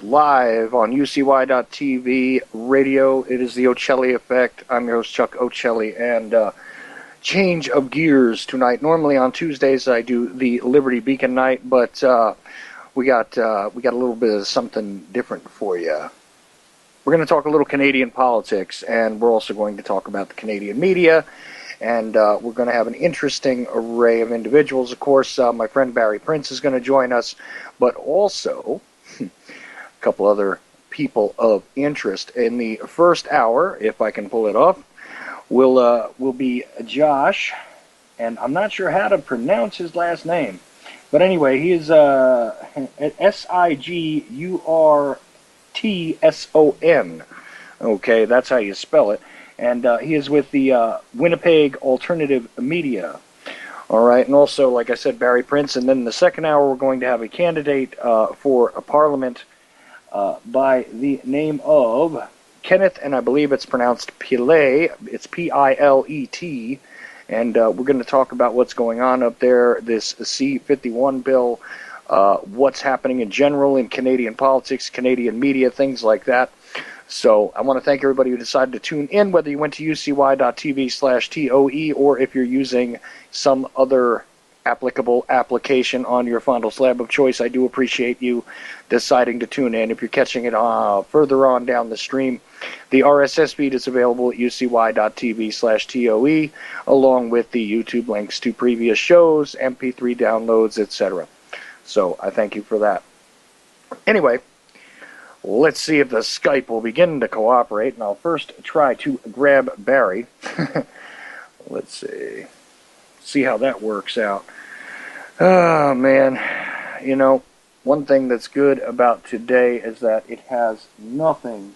Live on UCY.TV radio. It is the Ochelli Effect. I'm your host, Chuck Ochelli, and change of gears tonight. Normally on Tuesdays I do the Liberty Beacon night, but we got a little bit of something different for you. We're going to talk a little Canadian politics, and we're also going to talk about the Canadian media, and we're going to have an interesting array of individuals. Of course, my friend Barry Prince is going to join us, but also a couple other people of interest. In the first hour, if I can pull it off, will be Josh, and I'm not sure how to pronounce his last name, but anyway, he is Sigurtson. Okay, that's how you spell it, and he is with the Winnipeg Alternative Media. All right, and also, like I said, Barry Prince, and then in the second hour, we're going to have a candidate for a parliament by the name of Kenneth, and I believe it's pronounced Pillet. It's P-I-L-E-T, and we're going to talk about what's going on up there, this C-51 bill, what's happening in general in Canadian politics, Canadian media, things like that. So I want to thank everybody who decided to tune in, whether you went to ucy.tv/TOE or if you're using some other applicable application on your fondle slab of choice. I do appreciate you deciding to tune in. If you're catching it further on down the stream, the RSS feed is available at ucy.tv/TOE, along with the YouTube links to previous shows, MP3 downloads, etc. So I thank you for that. Anyway, let's see if the Skype will begin to cooperate, and I'll first try to grab Barry. Let's see how that works out. Oh, man. You know, one thing that's good about today is that it has nothing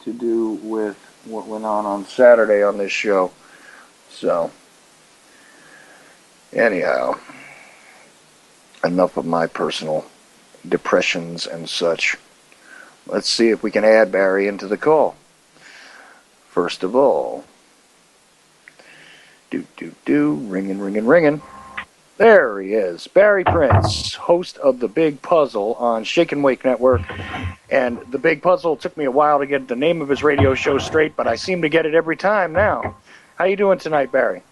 to do with what went on Saturday on this show. So, anyhow, enough of my personal depressions and such. Let's see if we can add Barry into the call. First of all, ringing. There he is, Barry Prince, host of The Big Puzzle on Shake and Wake Network. And The Big Puzzle, took me a while to get the name of his radio show straight, but I seem to get it every time now. How you doing tonight, Barry?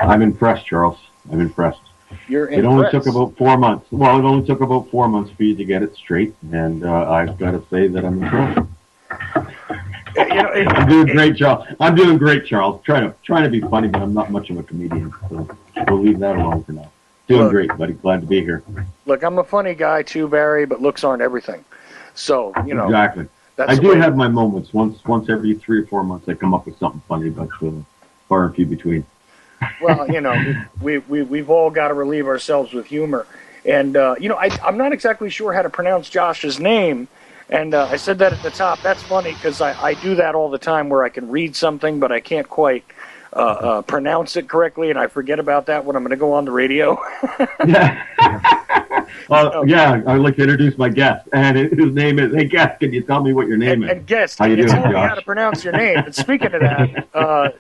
I'm impressed, Charles. I'm impressed. You're impressed? It only took about 4 months. Well, it only took about 4 months for you to get it straight, and I've got to say that I'm impressed. I'm doing great, Charles. Trying to be funny, but I'm not much of a comedian, so we'll leave that alone for now. Doing great, buddy. Glad to be here. Look, I'm a funny guy too, Barry, but looks aren't everything. So, you know. Exactly. I do have my moments. Once every 3 or 4 months, I come up with something funny, but far and few between. Well, you know, we've all got to relieve ourselves with humor. And, I'm not exactly sure how to pronounce Josh's name. And I said that at the top. That's funny because I do that all the time where I can read something, but I can't quite pronounce it correctly, and I forget about that when I'm going to go on the radio. Yeah. Yeah, I'd like to introduce my guest. And his name is, hey, guest, can you tell me what your name is? And guest, How can you doing, tell me Josh? how to pronounce your name? And speaking of that,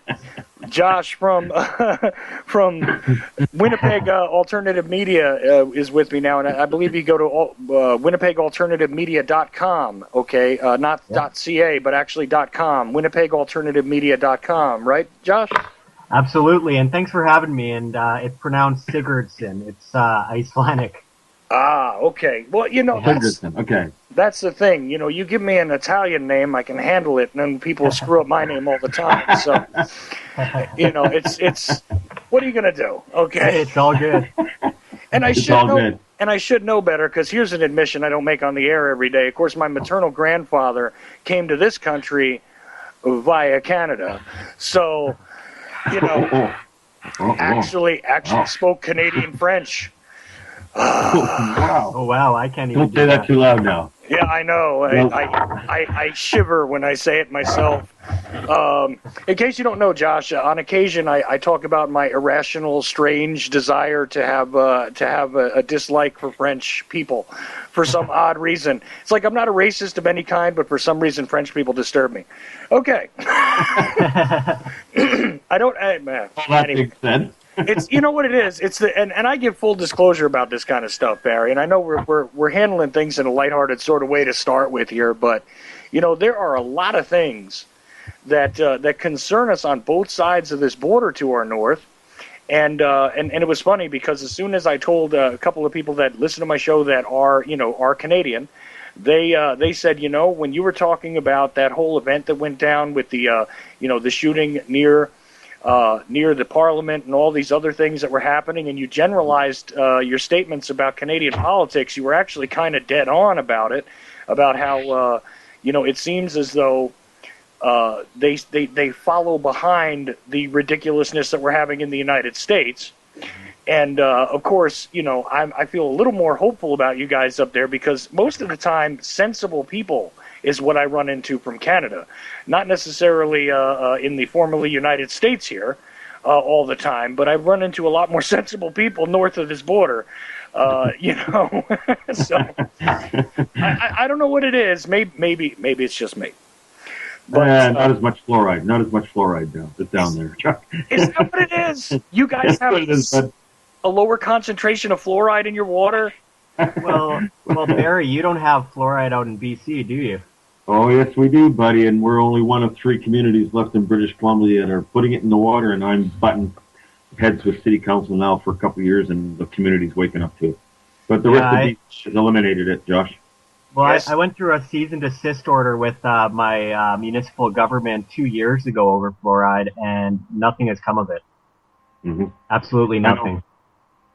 Josh from Winnipeg Alternative Media is with me now, and I believe you go to WinnipegAlternativeMedia.com, okay? Not .ca, but actually .com, WinnipegAlternativeMedia.com, right, Josh? Absolutely, and thanks for having me. And it's pronounced Sigurdson. It's Icelandic. Ah, okay. Well, that's the thing. You give me an Italian name, I can handle it, and then people screw up my name all the time. So, it's what are you gonna do? Okay, it's all good. And I should know better because here's an admission I don't make on the air every day. Of course, my maternal grandfather came to this country via Canada, so actually spoke Canadian French. Wow. Oh, wow, I can't even Don't say that too loud now. Yeah, I know. I shiver when I say it myself. In case you don't know, Josh, on occasion I talk about my irrational, strange desire to have a dislike for French people for some odd reason. It's like I'm not a racist of any kind, but for some reason French people disturb me. Okay. I don't. That makes sense. It's what it is. It's and I give full disclosure about this kind of stuff, Barry. And I know we're handling things in a lighthearted sort of way to start with here, but there are a lot of things that concern us on both sides of this border to our north. And it was funny because as soon as I told a couple of people that listen to my show that are Canadian, they said, when you were talking about that whole event that went down with the the shooting near the Parliament and all these other things that were happening, and you generalized your statements about Canadian politics, you were actually kind of dead on about it, about how it seems as though they follow behind the ridiculousness that we're having in the United States. And of course, I feel a little more hopeful about you guys up there because most of the time, sensible people is what I run into from Canada. Not necessarily in the formerly United States here all the time, but I've run into a lot more sensible people north of this border. So I don't know what it is. Maybe it's just me. But, not as much fluoride. Not as much fluoride down there. Is that what it is? You guys have a lower concentration of fluoride in your water? Well, Barry, you don't have fluoride out in BC, do you? Oh, yes, we do, buddy, and we're only one of 3 communities left in British Columbia that are putting it in the water, and I'm butting heads with City Council now for a couple of years, and the community's waking up to it. But the rest of the beach has eliminated it, Josh. Well, yes. I went through a cease and desist order with my municipal government 2 years ago over fluoride, and nothing has come of it. Mm-hmm. Absolutely nothing.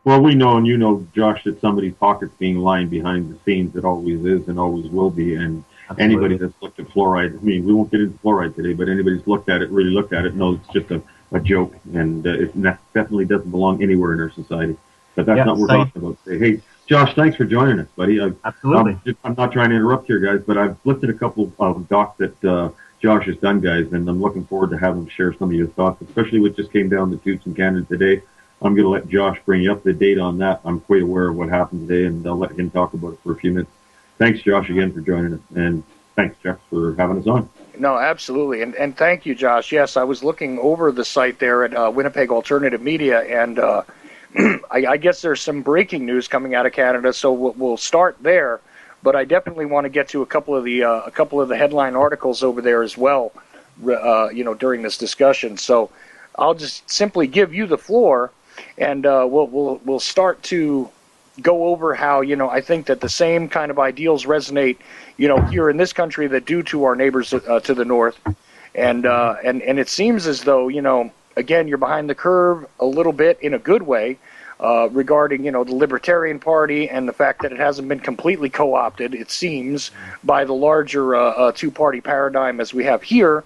Well, we know, and you know, Josh, that somebody's pocket's being lined behind the scenes. It always is and always will be, and Absolutely. Anybody that's looked at fluoride, I mean, we won't get into fluoride today, but anybody that's really looked at it, knows it's just a joke, and it definitely doesn't belong anywhere in our society. But that's not what we're talking about today. Hey, Josh, thanks for joining us, buddy. Absolutely. I'm not trying to interrupt here, guys, but I've looked at a couple of docs that Josh has done, guys, and I'm looking forward to having him share some of your thoughts, especially what just came down the tubes in Canada today. I'm going to let Josh bring you up to date on that. I'm quite aware of what happened today, and I'll let him talk about it for a few minutes. Thanks, Josh, again for joining us, and thanks, Jeff, for having us on. No, absolutely, and thank you, Josh. Yes, I was looking over the site there at Winnipeg Alternative Media, and I guess there's some breaking news coming out of Canada, so we'll start there. But I definitely want to get to a couple of the headline articles over there as well, during this discussion. So I'll just simply give you the floor, and we'll start to go over how, I think that the same kind of ideals resonate, here in this country that do to our neighbors to the north. And it seems as though, again, you're behind the curve a little bit in a good way regarding, the Libertarian Party and the fact that it hasn't been completely co-opted, it seems, by the larger two-party paradigm as we have here.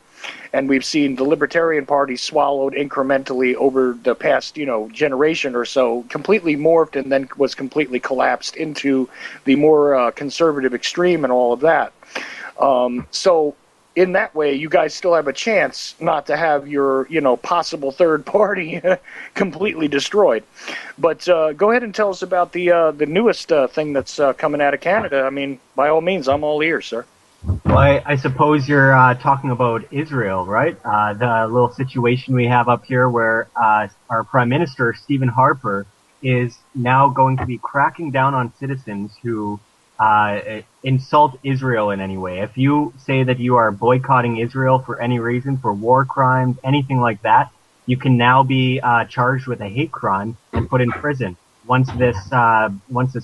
and we've seen the Libertarian Party swallowed incrementally over the past, generation or so, completely morphed and then was completely collapsed into the more conservative extreme and all of that. So in that way, you guys still have a chance not to have your, possible third party completely destroyed. But go ahead and tell us about the newest thing that's coming out of Canada. I mean, by all means, I'm all ears, sir. Well, I suppose you're talking about Israel, right? The little situation we have up here where our Prime Minister, Stephen Harper, is now going to be cracking down on citizens who insult Israel in any way. If you say that you are boycotting Israel for any reason, for war crimes, anything like that, you can now be charged with a hate crime and put in prison once this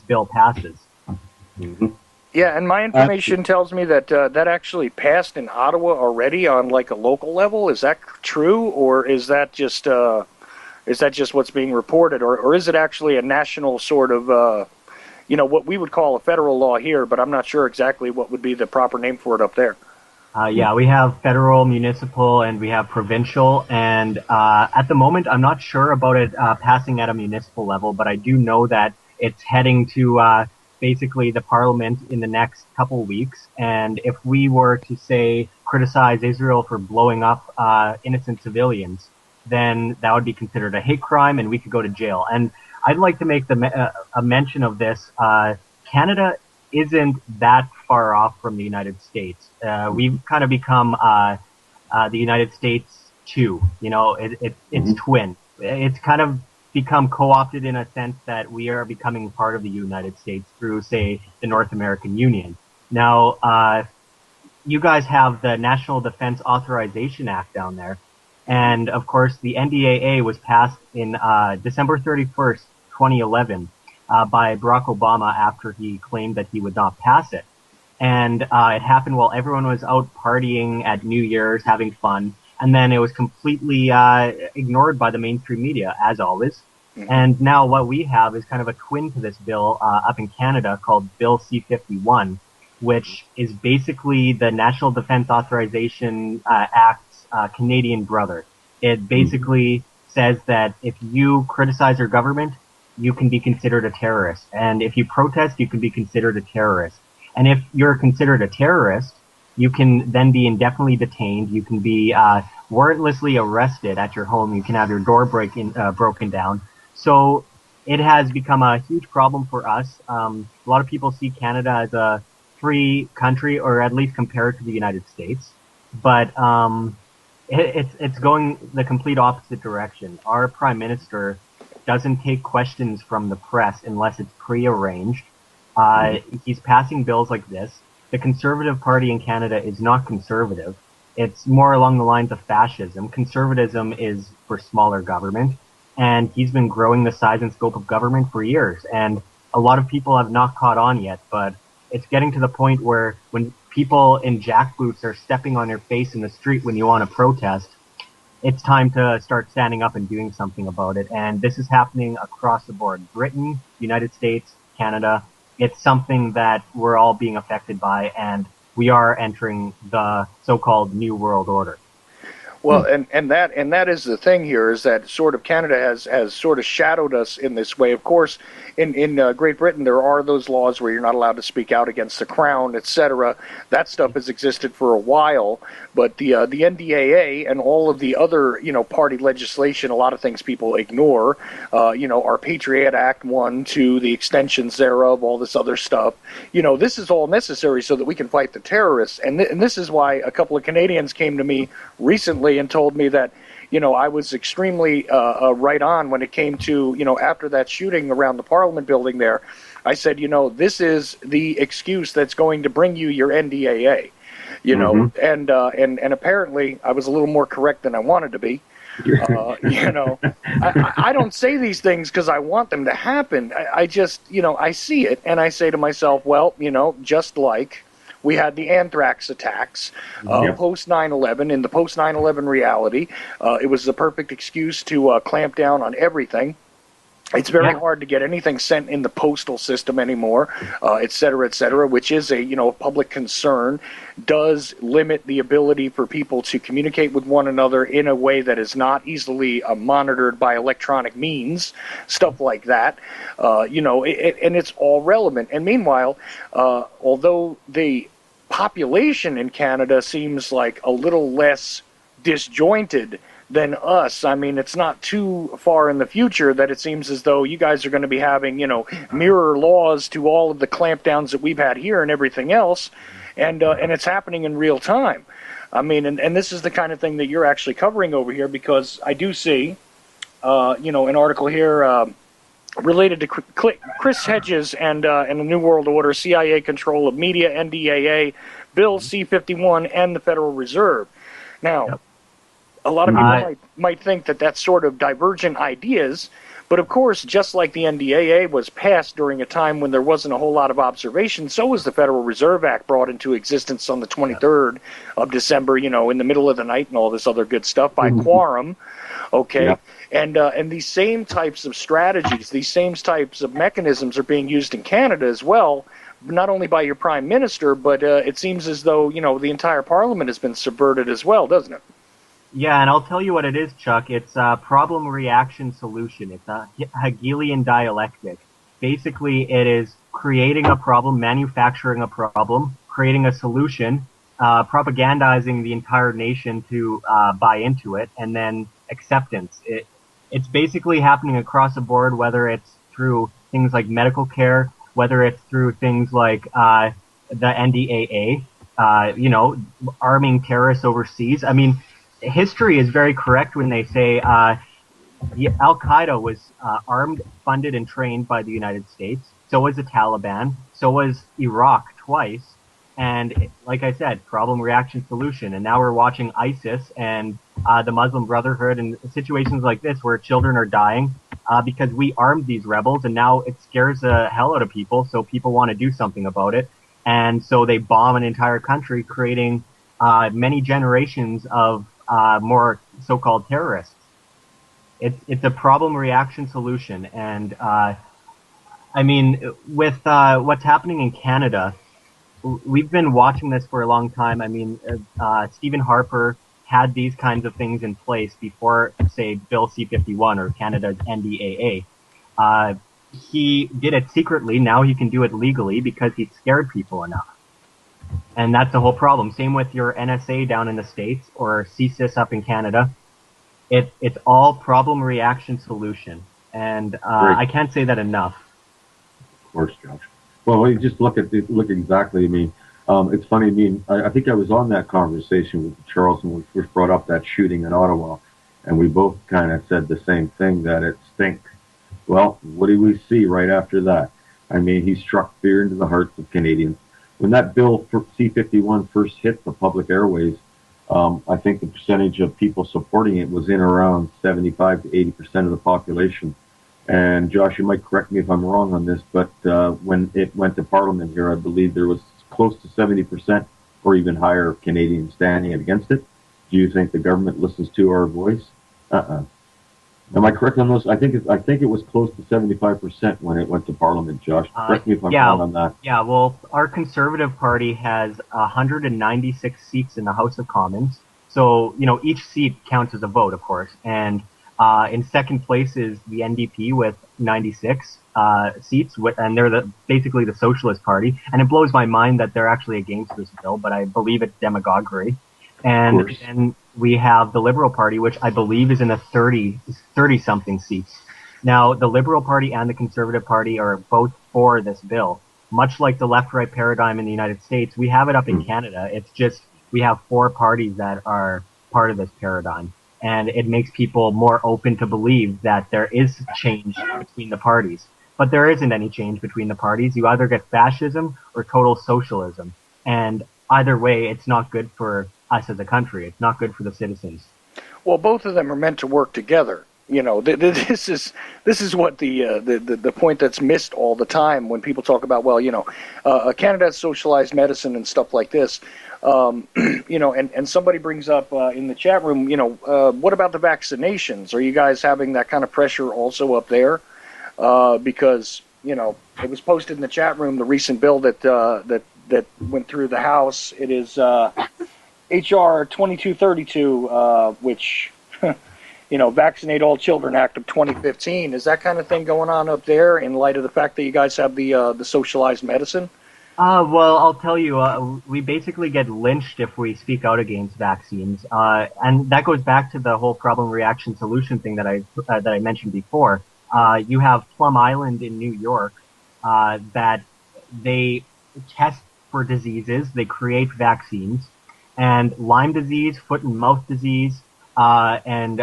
bill passes. Mm-hmm. Yeah, and my information tells me that that actually passed in Ottawa already on like a local level. Is that true, or is that just what's being reported, or is it actually a national sort of what we would call a federal law here, but I'm not sure exactly what would be the proper name for it up there. Yeah, we have federal, municipal, and we have provincial. And at the moment, I'm not sure about it passing at a municipal level, but I do know that it's heading to basically the parliament in the next couple weeks. And if we were to, say, criticize Israel for blowing up innocent civilians, then that would be considered a hate crime, and we could go to jail. And I'd like to make a mention of this. Canada isn't that far off from the United States. We've kind of become the United States too. It's twin. It's kind of become co-opted in a sense that we are becoming part of the United States through, say, the North American Union. Now, you guys have the National Defense Authorization Act down there. And, of course, the NDAA was passed in December 31st, 2011, by Barack Obama after he claimed that he would not pass it. And it happened while everyone was out partying at New Year's, having fun. And then it was completely ignored by the mainstream media, as always. Mm-hmm. And now what we have is kind of a twin to this bill up in Canada called Bill C-51, which is basically the National Defense Authorization Act's Canadian brother. It basically says that if you criticize your government, you can be considered a terrorist. And if you protest, you can be considered a terrorist. And if you're considered a terrorist, you can then be indefinitely detained. You can be warrantlessly arrested at your home. You can have your door broken down. So it has become a huge problem for us. A lot of people see Canada as a free country, or at least compared to the United States. But it's going the complete opposite direction. Our Prime Minister doesn't take questions from the press unless it's prearranged. He's passing bills like this. The Conservative Party in Canada is not conservative. It's more along the lines of fascism. Conservatism is for smaller government, and he's been growing the size and scope of government for years. And a lot of people have not caught on yet, but it's getting to the point where when people in jackboots are stepping on your face in the street when you want to protest, it's time to start standing up and doing something about it. And this is happening across the board. Britain, United States, Canada. It's something that we're all being affected by, and we are entering the so-called New World Order. Well, and that is the thing here, is that sort of Canada has sort of shadowed us in this way. Of course, in Great Britain, there are those laws where you're not allowed to speak out against the Crown, etc. That stuff has existed for a while, but the NDAA and all of the other party legislation, a lot of things people ignore. Our Patriot Act 1, 2, the extensions thereof, all this other stuff. This is all necessary so that we can fight the terrorists, and this is why a couple of Canadians came to me recently and told me that I was extremely right on when it came to after that shooting around the Parliament building there. I said, this is the excuse that's going to bring you your NDAA, and apparently I was a little more correct than I wanted to be. I don't say these things because I want them to happen. I just I see it and I say to myself, well, just like we had the anthrax attacks post 9/11. In the post 9/11 reality, it was the perfect excuse to clamp down on everything. It's very hard to get anything sent in the postal system anymore, et cetera, which is a public concern. Does limit the ability for people to communicate with one another in a way that is not easily monitored by electronic means, stuff like that. And it's all relevant. And meanwhile, although the population in Canada seems like a little less disjointed than us. I mean, it's not too far in the future that it seems as though you guys are going to be having, mirror laws to all of the clampdowns that we've had here and everything else, and it's happening in real time. I mean, and this is the kind of thing that you're actually covering over here, because I do see, an article here related to Chris Hedges and the New World Order, CIA control of media, NDAA, Bill C-51, and the Federal Reserve. Now, a lot of people might think that that's sort of divergent ideas, but of course, just like the NDAA was passed during a time when there wasn't a whole lot of observation, so was the Federal Reserve Act, brought into existence on the 23rd of December, in the middle of the night and all this other good stuff by quorum, okay? Yeah. And these same types of strategies, these same types of mechanisms are being used in Canada as well, not only by your Prime Minister, but it seems as though, the entire Parliament has been subverted as well, doesn't it? Yeah, and I'll tell you what it is, Chuck. It's a problem, reaction, solution. It's a Hegelian dialectic. Basically, it is creating a problem, manufacturing a problem, creating a solution, propagandizing the entire nation to buy into it, and then acceptance. It's basically happening across the board, whether it's through things like medical care, whether it's through things like the NDAA, arming terrorists overseas. I mean, history is very correct when they say Al-Qaeda was armed, funded, and trained by the United States. So was the Taliban. So was Iraq twice. And like I said, problem, reaction, solution. And now we're watching ISIS and the Muslim Brotherhood and situations like this where children are dying because we armed these rebels, and now it scares the hell out of people, so people want to do something about it. And so they bomb an entire country, creating many generations of more so-called terrorists. It's a problem, reaction, solution. And I mean, with what's happening in Canada, we've been watching this for a long time. I mean, Stephen Harper had these kinds of things in place before, say, Bill C-51 or Canada's NDAA. He did it secretly. Now he can do it legally because he scared people enough. And that's the whole problem. Same with your NSA down in the States or CSIS up in Canada. It's all problem, reaction, solution. And I can't say that enough. Of course, Josh. Well, you just look exactly. I mean, it's funny. I mean, I think I was on that conversation with Charles when we first brought up that shooting in Ottawa, and we both kind of said the same thing, that it stinks. Well, what do we see right after that? I mean, he struck fear into the hearts of Canadians. When that bill for C-51 first hit the public airways, I think the percentage of people supporting it was in around 75 to 80% of the population. And Josh, you might correct me if I'm wrong on this, but when it went to Parliament here, I believe there was close to 70% or even higher of Canadians standing against it. Do you think the government listens to our voice? Am I correct on those? I think it was close to 75% when it went to Parliament, Josh. Correct me if I'm wrong on that. Yeah, well, our Conservative Party has 196 seats in the House of Commons. So, each seat counts as a vote, of course. And in second place is the NDP with 96 seats, and they're basically the Socialist Party. And it blows my mind that they're actually against this bill, but I believe it's demagoguery. And then we have the Liberal Party, which I believe is in the 30-something seats. Now, the Liberal Party and the Conservative Party are both for this bill. Much like the left-right paradigm in the United States, we have it up in Canada. It's just we have 4 parties that are part of this paradigm. And it makes people more open to believe that there is change between the parties. But there isn't any change between the parties. You either get fascism or total socialism. And either way, it's not good for us as a country. It's not good for the citizens. Well, both of them are meant to work together. This is what the point that's missed all the time when people talk about, Canada has socialized medicine and stuff like this. And somebody brings up in the chat room, what about the vaccinations? Are you guys having that kind of pressure also up there? because it was posted in the chat room, the recent bill that went through the House. It is HR 2232, which Vaccinate All Children Act of 2015. Is that kind of thing going on up there in light of the fact that you guys have the socialized medicine? Well, I'll tell you, we basically get lynched if we speak out against vaccines, and that goes back to the whole problem, reaction, solution thing that I mentioned before. You have Plum Island in New York that they test for diseases, they create vaccines, and Lyme disease, foot and mouth disease, and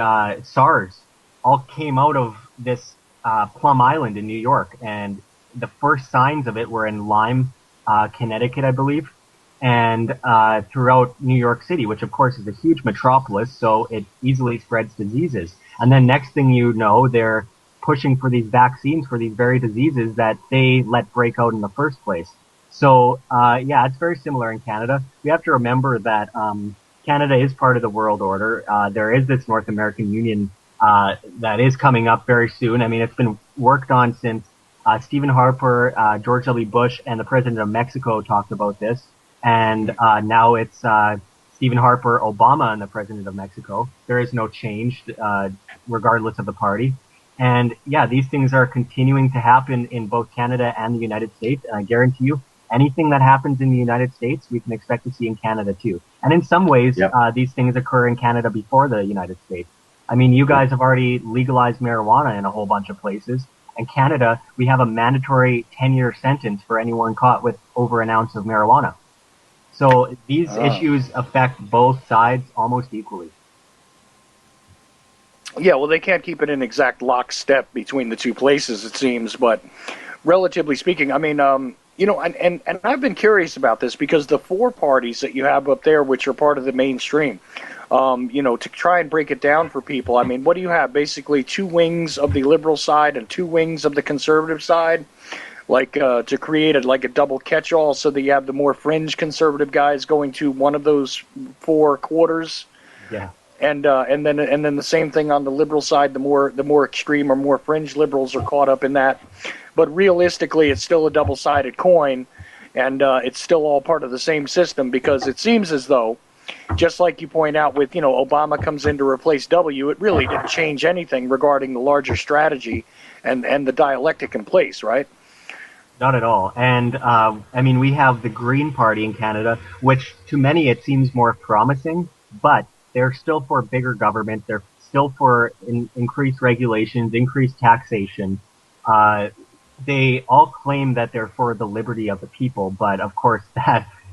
SARS all came out of this Plum Island in New York, and the first signs of it were in Lyme, Connecticut, I believe, and throughout New York City, which of course is a huge metropolis, so it easily spreads diseases. And then next thing you know, they're pushing for these vaccines for these very diseases that they let break out in the first place. So yeah, it's very similar in Canada. We have to remember that Canada is part of the world order. There is this North American Union that is coming up very soon. I mean, it's been worked on since Stephen Harper, George W. Bush, and the president of Mexico talked about this. And now it's Stephen Harper, Obama, and the president of Mexico. There is no change, regardless of the party. And yeah, these things are continuing to happen in both Canada and the United States. And I guarantee you, anything that happens in the United States, we can expect to see in Canada too. And in some ways, these things occur in Canada before the United States. I mean, you guys have already legalized marijuana in a whole bunch of places. In Canada, we have a mandatory 10-year sentence for anyone caught with over an ounce of marijuana. So these issues affect both sides almost equally. Yeah, well, they can't keep it in exact lockstep between the two places, it seems. But relatively speaking, I mean, and I've been curious about this because the four parties that you have up there, which are part of the mainstream, to try and break it down for people. I mean, what do you have? Basically, two wings of the liberal side and two wings of the conservative side, like to create a double catch-all, so that you have the more fringe conservative guys going to one of those four quarters. Yeah. And then the same thing on the liberal side. The more extreme or more fringe liberals are caught up in that. But realistically, it's still a double-sided coin, and it's still all part of the same system, because it seems as though, just like you point out with, Obama comes in to replace W, it really didn't change anything regarding the larger strategy and the dialectic in place, right? Not at all. And, I mean, we have the Green Party in Canada, which to many it seems more promising, but they're still for bigger government. They're still for increased regulations, increased taxation. They all claim that they're for the liberty of the people, but of course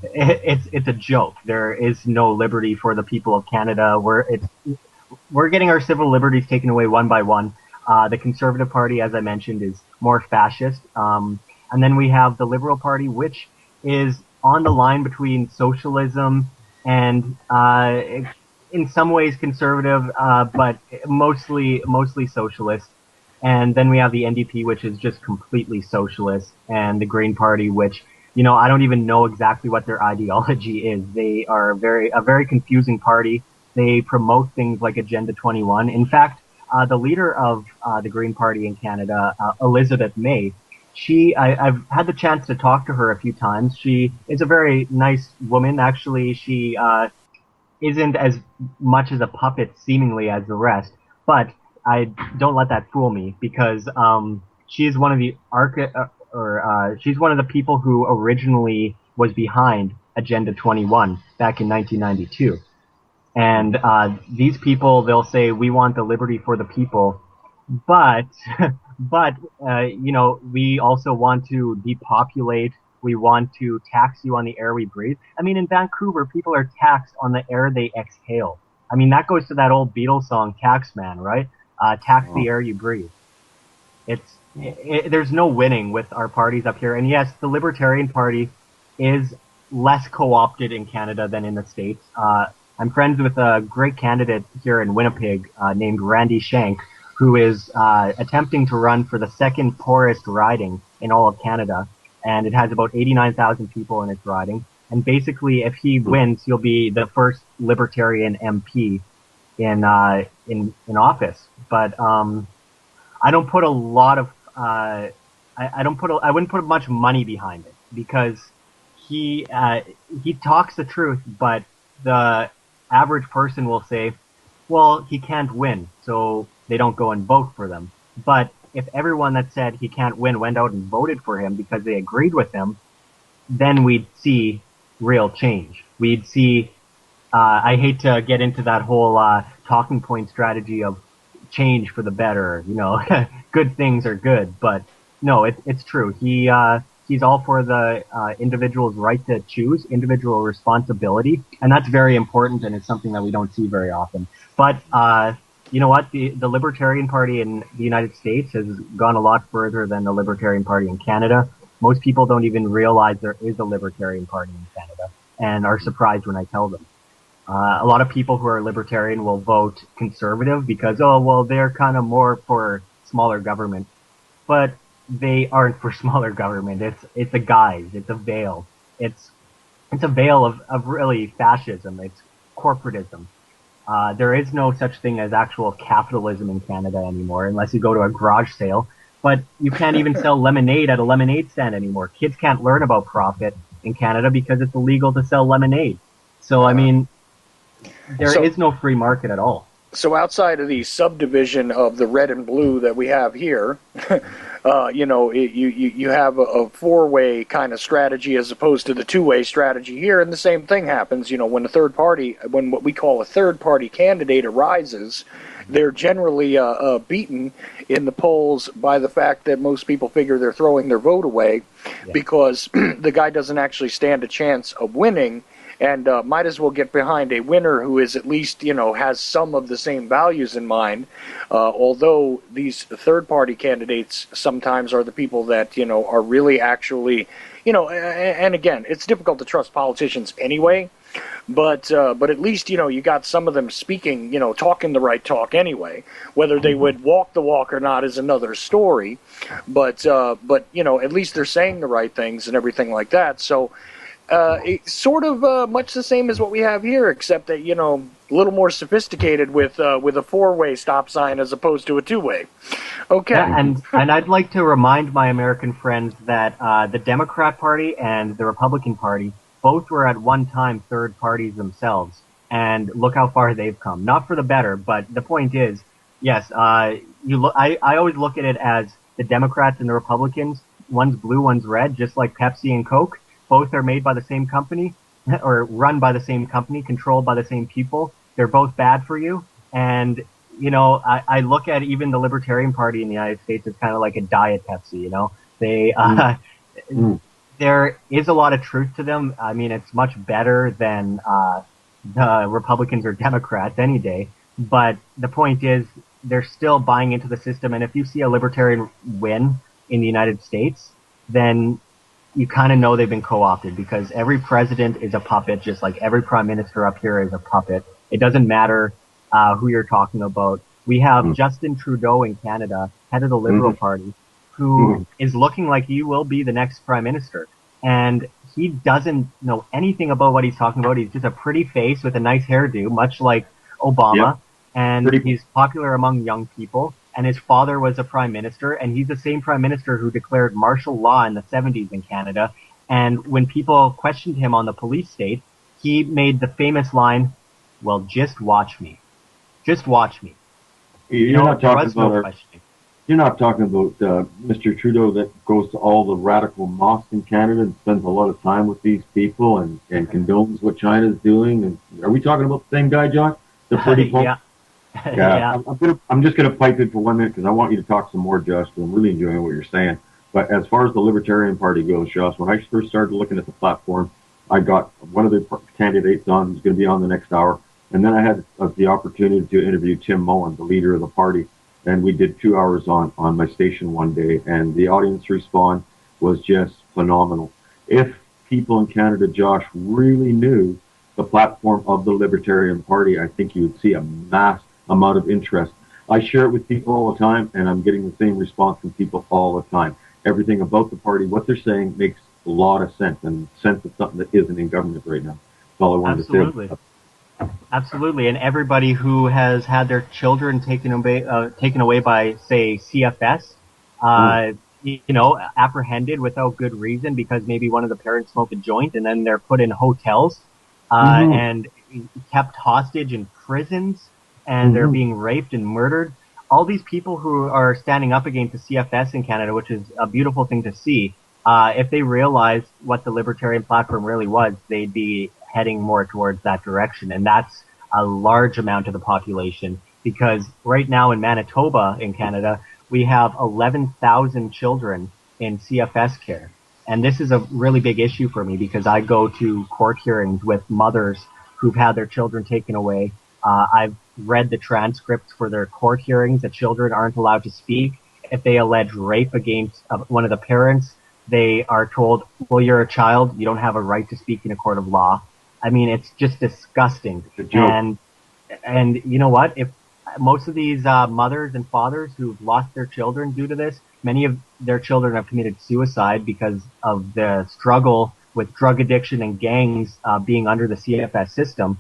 it's a joke. There is no liberty for the people of Canada. We're getting our civil liberties taken away one by one. The Conservative Party, as I mentioned, is more fascist. And then we have the Liberal Party, which is on the line between socialism and in some ways conservative, but mostly socialist. And then we have the NDP, which is just completely socialist, and the Green Party, which, I don't even know exactly what their ideology is. They are a very confusing party. They promote things like Agenda 21. In fact, the leader of the Green Party in Canada, Elizabeth May, I've had the chance to talk to her a few times. She is a very nice woman. Actually, she isn't as much as a puppet seemingly as the rest, but I don't let that fool me, because she's one of the she's one of the people who originally was behind Agenda 21 back in 1992. And these people, they'll say, we want the liberty for the people, but we also want to depopulate. We want to tax you on the air we breathe. I mean, in Vancouver, people are taxed on the air they exhale. I mean, that goes to that old Beatles song, Taxman, right? Tax the air you breathe. There's no winning with our parties up here. And yes, the Libertarian Party is less co-opted in Canada than in the States. I'm friends with a great candidate here in Winnipeg named Randy Shank, who is attempting to run for the second poorest riding in all of Canada. And it has about 89,000 people in its riding. And basically, if he wins, he'll be the first Libertarian MP in office. But I don't put a lot of I don't put I wouldn't put much money behind it because he talks the truth, but the average person will say, well, he can't win, so they don't go and vote for them. But if everyone that said he can't win went out and voted for him because they agreed with him, then we'd see real change. We'd see, I hate to get into that whole talking point strategy of change for the better, good things are good, but no, it's true. He's all for the individual's right to choose, individual responsibility, and that's very important, and it's something that we don't see very often. But you know what? The Libertarian Party in the United States has gone a lot further than the Libertarian Party in Canada. Most people don't even realize there is a Libertarian Party in Canada and are surprised when I tell them. A lot of people who are Libertarian will vote Conservative because, oh, well, they're kind of more for smaller government. But they aren't for smaller government. It's a guise. It's a veil. It's a veil of really fascism. It's corporatism. There is no such thing as actual capitalism in Canada anymore unless you go to a garage sale. But you can't even sell lemonade at a lemonade stand anymore. Kids can't learn about profit in Canada because it's illegal to sell lemonade. So, I mean, there is no free market at all. So outside of the subdivision of the red and blue that we have here, you have a four-way kind of strategy as opposed to the two-way strategy here, and the same thing happens. When when what we call a third-party candidate arises, they're generally beaten in the polls by the fact that most people figure they're throwing their vote away because the guy doesn't actually stand a chance of winning. And might as well get behind a winner who is at least, has some of the same values in mind. Although these third-party candidates sometimes are the people that, are really actually, and again, it's difficult to trust politicians anyway. But at least, you got some of them speaking, talking the right talk anyway. Whether they would walk the walk or not is another story. But at least they're saying the right things and everything like that. So, it's sort of much the same as what we have here, except that, a little more sophisticated with a four-way stop sign as opposed to a two-way. Okay. Yeah, and I'd like to remind my American friends that the Democrat Party and the Republican Party both were at one time third parties themselves, and look how far they've come. Not for the better, but the point is, yes, I always look at it as the Democrats and the Republicans, one's blue, one's red, just like Pepsi and Coke. Both are made by the same company, or run by the same company, controlled by the same people. They're both bad for you. And, I look at even the Libertarian Party in the United States as kind of like a diet Pepsi, They, there is a lot of truth to them. I mean, it's much better than the Republicans or Democrats any day. But the point is, they're still buying into the system. And if you see a Libertarian win in the United States, then you kind of know they've been co-opted because every president is a puppet, just like every prime minister up here is a puppet. It doesn't matter who you're talking about. We have Justin Trudeau in Canada, head of the Liberal Party, who is looking like he will be the next prime minister. And he doesn't know anything about what he's talking about. He's just a pretty face with a nice hairdo, much like Obama. Yep. And he's popular among young people. And his father was a prime minister, and he's the same prime minister who declared martial law in the 70s in Canada. And when people questioned him on the police state, he made the famous line, well, just watch me. Just watch me. You're not talking about Mr. Trudeau that goes to all the radical mosques in Canada and spends a lot of time with these people and condones what China's doing. And are we talking about the same guy, Josh? The pretty Yeah. Yeah. I'm just going to pipe in for 1 minute because I want you to talk some more, Josh. I'm really enjoying what you're saying. But as far as the Libertarian Party goes, Josh, when I first started looking at the platform, I got one of the candidates on who's going to be on the next hour. And then I had the opportunity to interview Tim Mullen, the leader of the party. And we did 2 hours on my station one day. And the audience response was just phenomenal. If people in Canada, Josh, really knew the platform of the Libertarian Party, I think you would see a mass amount of interest. I share it with people all the time, and I'm getting the same response from people all the time. Everything about the party, what they're saying, makes a lot of sense, and sense of something that isn't in government right now. That's all I wanted to say. Absolutely, and everybody who has had their children taken away by, say, CFS, apprehended without good reason because maybe one of the parents smoked a joint, and then they're put in hotels and kept hostage in prisons, and they're being raped and murdered. All these people who are standing up against the CFS in Canada, which is a beautiful thing to see, if they realized what the Libertarian platform really was, they'd be heading more towards that direction. And that's a large amount of the population, because right now in Manitoba, in Canada, we have 11,000 children in CFS care. And this is a really big issue for me because I go to court hearings with mothers who've had their children taken away. I've read the transcripts for their court hearings. The children aren't allowed to speak. If they allege rape against one of the parents, they are told, well, you're a child. You don't have a right to speak in a court of law. I mean, it's just disgusting. And you know what? If most of these mothers and fathers who've lost their children due to this, many of their children have committed suicide because of the struggle with drug addiction and gangs being under the CFS system.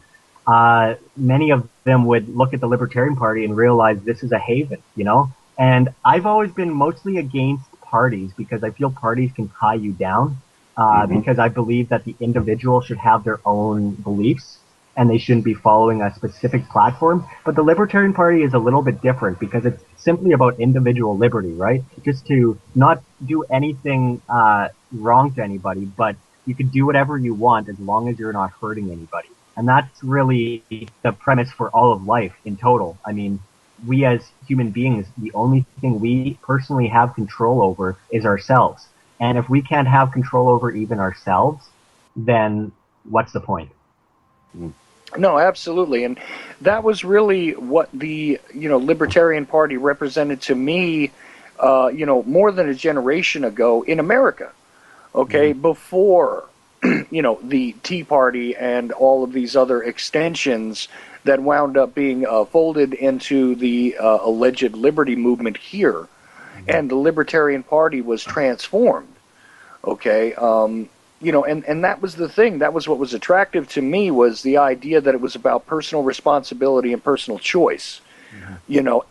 Many of them would look at the Libertarian Party and realize this is a haven, you know? And I've always been mostly against parties because I feel parties can tie you down, because I believe that the individual should have their own beliefs and they shouldn't be following a specific platform. But the Libertarian Party is a little bit different because it's simply about individual liberty, right? Just to not do anything wrong to anybody, but you can do whatever you want as long as you're not hurting anybody. And that's really the premise for all of life in total. I mean, we as human beings, the only thing we personally have control over is ourselves. And if we can't have control over even ourselves, then what's the point? No, absolutely. And that was really what the, Libertarian Party represented to me, more than a generation ago in America. Okay, before, the Tea Party and all of these other extensions that wound up being folded into the alleged liberty movement here. And the Libertarian Party was transformed. Okay, and that was the thing. That was what was attractive to me, was the idea that it was about personal responsibility and personal choice,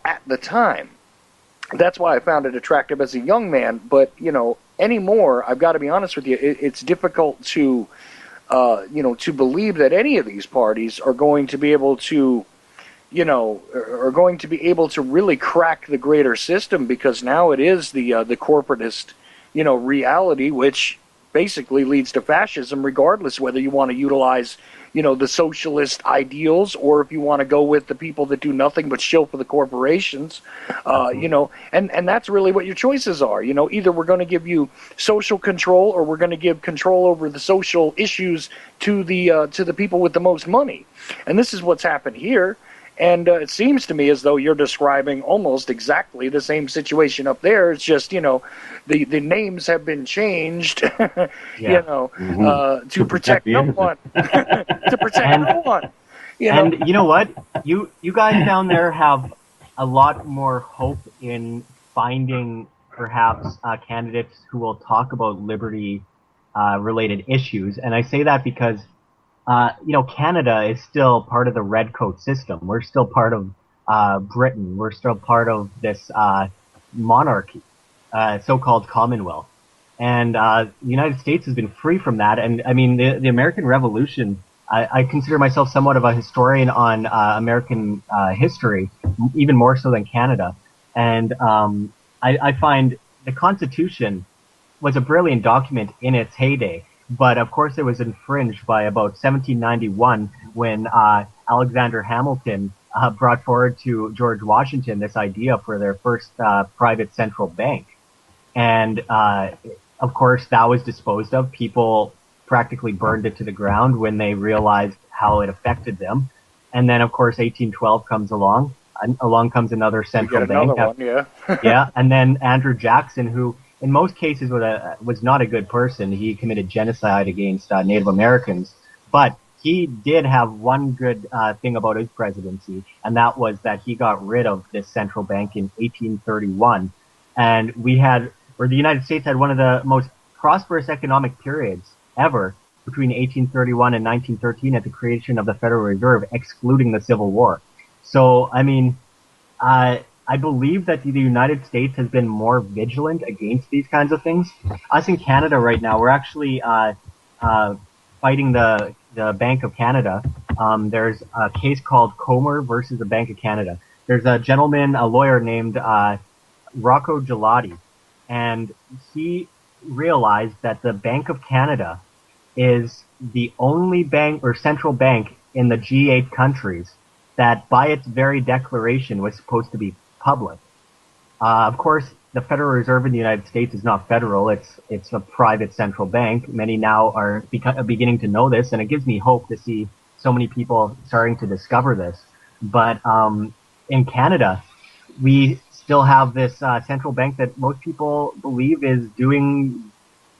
at the time. That's why I found it attractive as a young man. But, anymore, I've got to be honest with you, it's difficult to, to believe that any of these parties are going to be able to, really crack the greater system, because now it is the corporatist, reality, which basically leads to fascism, regardless whether you want to utilize, the socialist ideals, or if you want to go with the people that do nothing but shill for the corporations, and that's really what your choices are. Either we're going to give you social control, or we're going to give control over the social issues to the people with the most money. And this is what's happened here. And it seems to me as though you're describing almost exactly the same situation up there. It's just, the names have been changed, to protect no one. To protect no one. And you know what? You guys down there have a lot more hope in finding perhaps candidates who will talk about liberty related issues. And I say that because Canada is still part of the redcoat system. We're still part of Britain. We're still part of this monarchy, so-called Commonwealth. And the United States has been free from that. And I mean, the American Revolution, I consider myself somewhat of a historian on American history, even more so than Canada. And I find the Constitution was a brilliant document in its heyday. But of course, it was infringed by about 1791 when Alexander Hamilton brought forward to George Washington this idea for their first private central bank. And of course, that was disposed of. People practically burned it to the ground when they realized how it affected them. And then, of course, 1812 comes along. Along comes another central bank. Another one, yeah. Yeah, and then Andrew Jackson, who in most cases was not a good person. He committed genocide against Native Americans, but he did have one good thing about his presidency, and that was that he got rid of this central bank in 1831. And the United States had one of the most prosperous economic periods ever between 1831 and 1913 at the creation of the Federal Reserve, excluding the Civil War. So, I mean, I I believe that the United States has been more vigilant against these kinds of things. Us in Canada right now, we're actually fighting the Bank of Canada. There's a case called Comer versus the Bank of Canada. There's a gentleman, a lawyer named Rocco Gelati, and he realized that the Bank of Canada is the only bank or central bank in the G8 countries that by its very declaration was supposed to be public. Of course, the Federal Reserve in the United States is not federal. It's a private central bank. Many now are beginning to know this, and it gives me hope to see so many people starting to discover this. But in Canada, we still have this central bank that most people believe is doing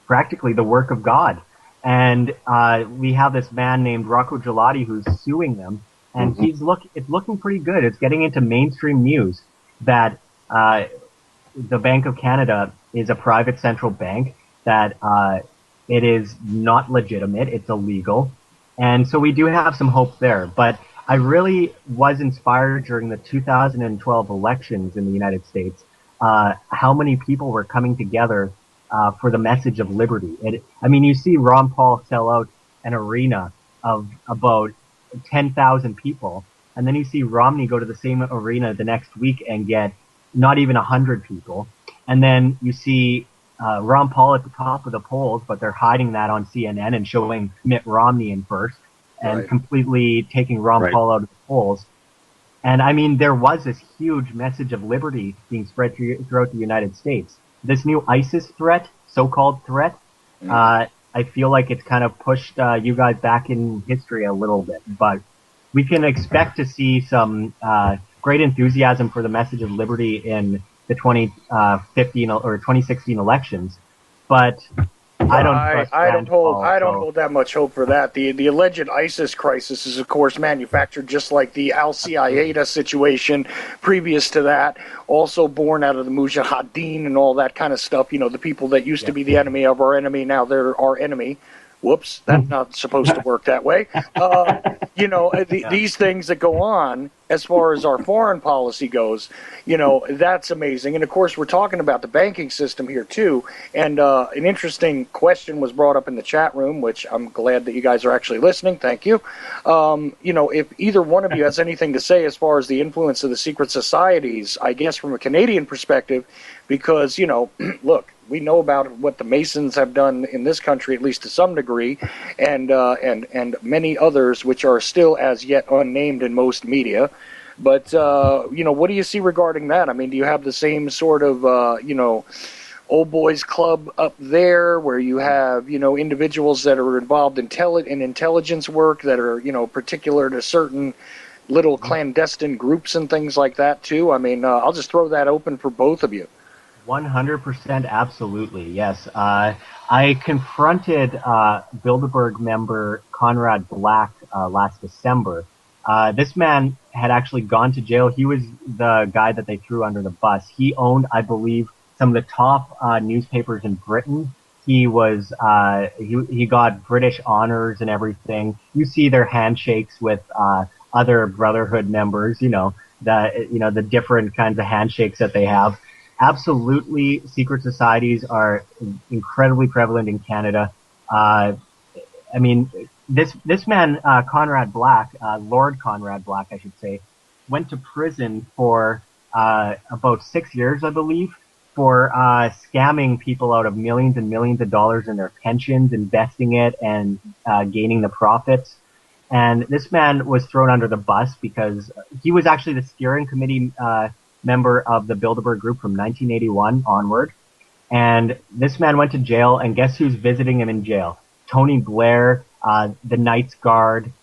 practically the work of God. And we have this man named Rocco Gelati who's suing them, and it's looking pretty good. It's getting into mainstream news that the Bank of Canada is a private central bank, that it is not legitimate, it's illegal. And so we do have some hope there. But I really was inspired during the 2012 elections in the United States, how many people were coming together for the message of liberty. You see Ron Paul sell out an arena of about 10,000 people, and then you see Romney go to the same arena the next week and get not even 100 people. And then you see Ron Paul at the top of the polls, but they're hiding that on CNN and showing Mitt Romney in first and completely taking Ron Paul out of the polls. And there was this huge message of liberty being spread throughout the United States. This new ISIS threat, so-called threat, I feel like it's kind of pushed you guys back in history a little bit. But we can expect to see some great enthusiasm for the message of liberty in the 2015 or 2016 elections. But I don't hold that much hope for that. The alleged ISIS crisis is, of course, manufactured just like the Al Qaeda situation previous to that, also born out of the Mujahideen and all that kind of stuff. The people that used to be the enemy of our enemy, now they're our enemy. Whoops, that's not supposed to work that way. These things that go on as far as our foreign policy goes, that's amazing. And, of course, we're talking about the banking system here, too. And an interesting question was brought up in the chat room, which I'm glad that you guys are actually listening. Thank you. If either one of you has anything to say as far as the influence of the secret societies, I guess from a Canadian perspective, because, look, we know about what the Masons have done in this country, at least to some degree, and many others which are still as yet unnamed in most media. But what do you see regarding that? Do you have the same sort of old boys club up there, where you have individuals that are involved in intelligence work that are particular to certain little clandestine groups and things like that too? I'll just throw that open for both of you. 100% absolutely, yes. I confronted Bilderberg member Conrad Black last December. This man had actually gone to jail. He was the guy that they threw under the bus. He owned, I believe, some of the top newspapers in Britain. He was he got British honors and everything. You see their handshakes with other Brotherhood members, the different kinds of handshakes that they have. Absolutely, secret societies are incredibly prevalent in Canada. This man, Conrad Black, Lord Conrad Black, I should say, went to prison for about 6 years, I believe, for scamming people out of millions and millions of dollars in their pensions, investing it, and gaining the profits. And this man was thrown under the bus because he was actually the steering committee member of the Bilderberg Group from 1981 onward. And this man went to jail, and guess who's visiting him in jail? Tony Blair, the Knights Guard.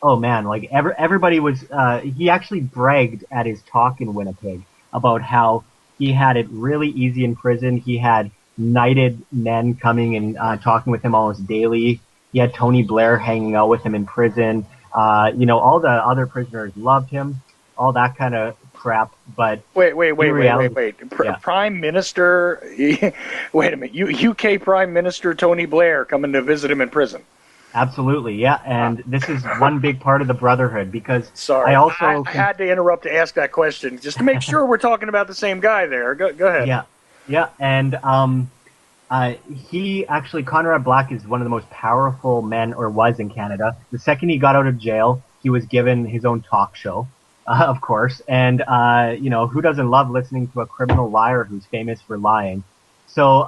Everybody was, he actually bragged at his talk in Winnipeg about how he had it really easy in prison. He had knighted men coming and talking with him almost daily. He had Tony Blair hanging out with him in prison. All the other prisoners loved him, all that kind of crap. But wait. Prime Minister, wait a minute. UK Prime Minister Tony Blair coming to visit him in prison. Absolutely, yeah. And this is one big part of the Brotherhood because I Sorry, also I had to interrupt to ask that question just to make sure we're talking about the same guy there. Go ahead. yeah, yeah, and he actually, Conrad Black is one of the most powerful men, or was in Canada. The second he got out of jail, he was given his own talk show, of course. And, who doesn't love listening to a criminal liar who's famous for lying? So,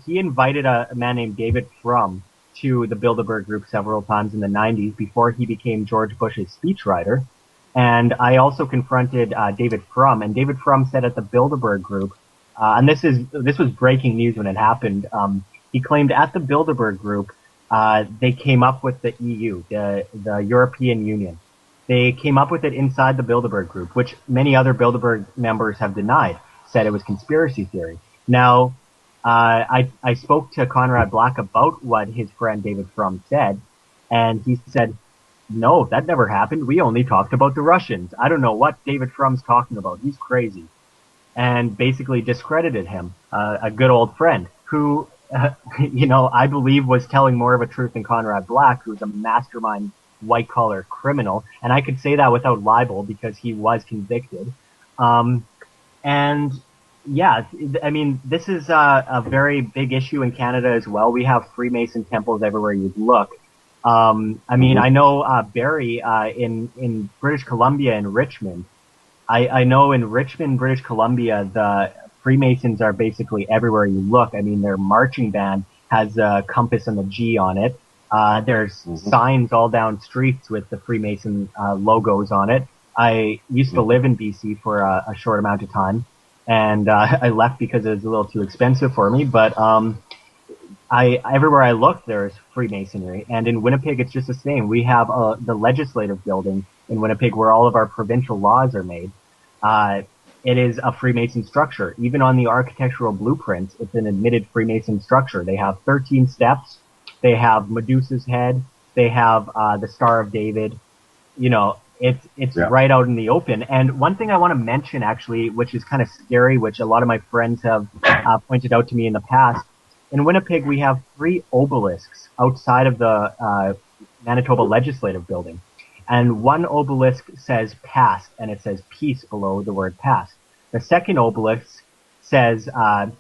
he invited a man named David Frum to the Bilderberg group several times in the 90s before he became George Bush's speechwriter. And I also confronted David Frum, and David Frum said at the Bilderberg group, and this was breaking news when it happened. He claimed at the Bilderberg group, they came up with the EU, the European Union. They came up with it inside the Bilderberg group, which many other Bilderberg members have denied, said it was conspiracy theory. Now, I spoke to Conrad Black about what his friend David Frum said, and he said, no, that never happened. We only talked about the Russians. I don't know what David Frum's talking about. He's crazy. And basically discredited him, a good old friend who, I believe was telling more of a truth than Conrad Black, who's a mastermind white-collar criminal. And I could say that without libel because he was convicted. And yeah, I mean, this is a very big issue in Canada as well. We have Freemason temples everywhere you look. I know Barry in British Columbia in Richmond. I know in Richmond, British Columbia, the Freemasons are basically everywhere you look. I mean, their marching band has a compass and a G on it. There's signs all down streets with the Freemason logos on it. I used to live in BC for a short amount of time, and I left because it was a little too expensive for me. But everywhere I look, there's Freemasonry, and in Winnipeg, it's just the same. We have the legislative building in Winnipeg where all of our provincial laws are made. It is a Freemason structure. Even on the architectural blueprints, it's an admitted Freemason structure. They have 13 steps. They have Medusa's head. They have the Star of David. It's right out in the open. And one thing I want to mention, actually, which is kind of scary, which a lot of my friends have pointed out to me in the past, in Winnipeg, we have 3 obelisks outside of the Manitoba Legislative Building. And one obelisk says past, and it says peace below the word past. The second obelisk says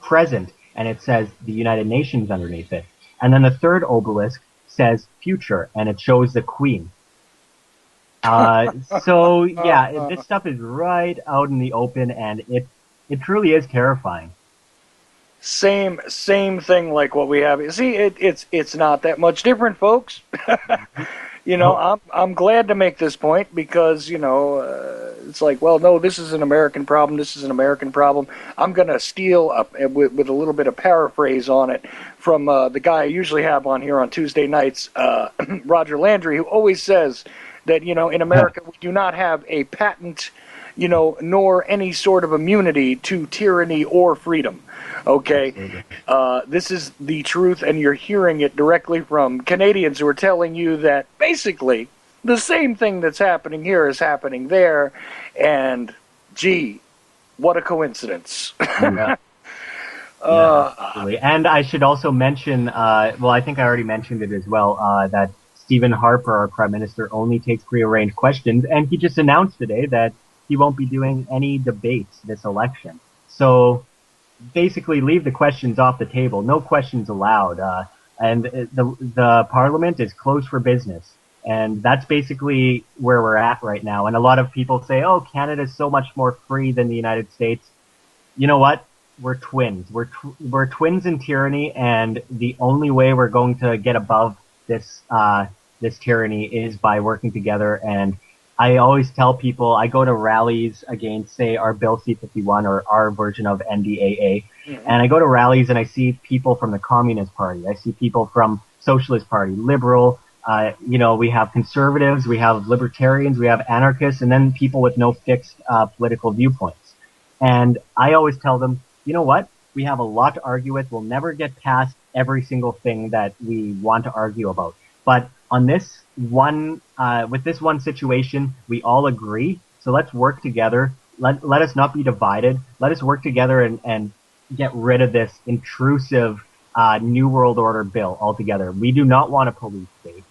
present, and it says the United Nations underneath it. And then the third obelisk says future, and it shows the Queen. So yeah, this stuff is right out in the open, and it truly is terrifying. Same thing like what we have. See, it's not that much different, folks. I'm glad to make this point because, it's like, well, no, this is an American problem. This is an American problem. I'm going to steal with a little bit of paraphrase on it from the guy I usually have on here on Tuesday nights, Roger Landry, who always says that, in America, we do not have a patent, nor any sort of immunity to tyranny or freedom. Okay, this is the truth, and you're hearing it directly from Canadians who are telling you that basically the same thing that's happening here is happening there, and gee, what a coincidence. Yeah. Absolutely. And I should also mention, I think I already mentioned it as well, that Stephen Harper, our Prime Minister, only takes prearranged questions, and he just announced today that he won't be doing any debates this election. So basically leave the questions off the table. No questions allowed. And the Parliament is closed for business. And that's basically where we're at right now. And a lot of people say, oh, Canada's so much more free than the United States. You know what? We're twins. We're twins in tyranny, and the only way we're going to get above this tyranny is by working together. And I always tell people, I go to rallies against, say, our Bill C-51 or our version of NDAA, and I go to rallies and I see people from the Communist Party. I see people from Socialist Party, Liberal. We have conservatives, we have libertarians, we have anarchists, and then people with no fixed political viewpoints. And I always tell them, you know what? We have a lot to argue with. We'll never get past every single thing that we want to argue about. But on this one, with this one situation, we all agree. So let's work together. Let us not be divided. Let us work together and get rid of this intrusive New World Order bill altogether. We do not want a police state.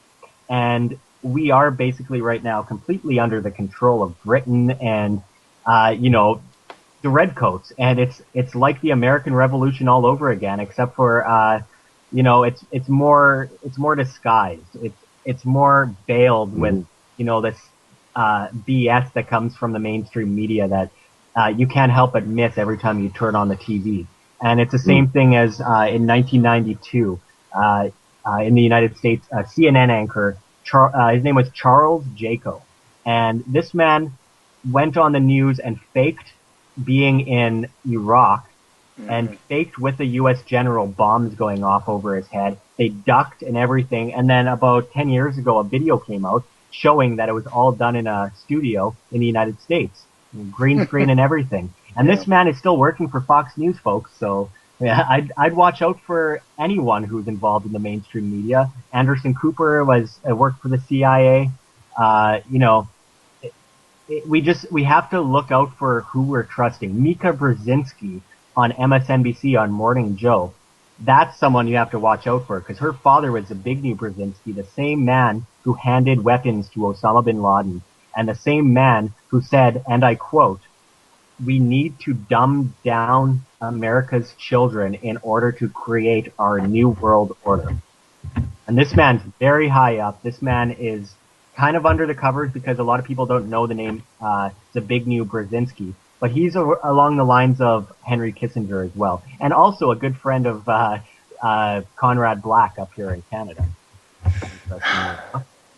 And we are basically right now completely under the control of Britain and, the redcoats. And it's like the American Revolution all over again, except for, it's more disguised. It's more veiled with, this, BS that comes from the mainstream media that, you can't help but miss every time you turn on the TV. And it's the same thing as, in 1992, in the United States, a CNN anchor, his name was Charles Jaco. And this man went on the news and faked being in Iraq and faked with the U.S. general bombs going off over his head. They ducked and everything. And then about 10 years ago, a video came out showing that it was all done in a studio in the United States. Green screen and everything. And this man is still working for Fox News, folks. So yeah, I'd watch out for anyone who's involved in the mainstream media. Anderson Cooper worked for the CIA. We have to look out for who we're trusting. Mika Brzezinski on MSNBC on Morning Joe. That's someone you have to watch out for because her father was Zbigniew Brzezinski, the same man who handed weapons to Osama bin Laden, and the same man who said, and I quote, "We need to dumb down America's children in order to create our new world order." And this man's very high up. This man is kind of under the covers because a lot of people don't know the name Zbigniew Brzezinski. But he's along the lines of Henry Kissinger as well. And also a good friend of Conrad Black up here in Canada.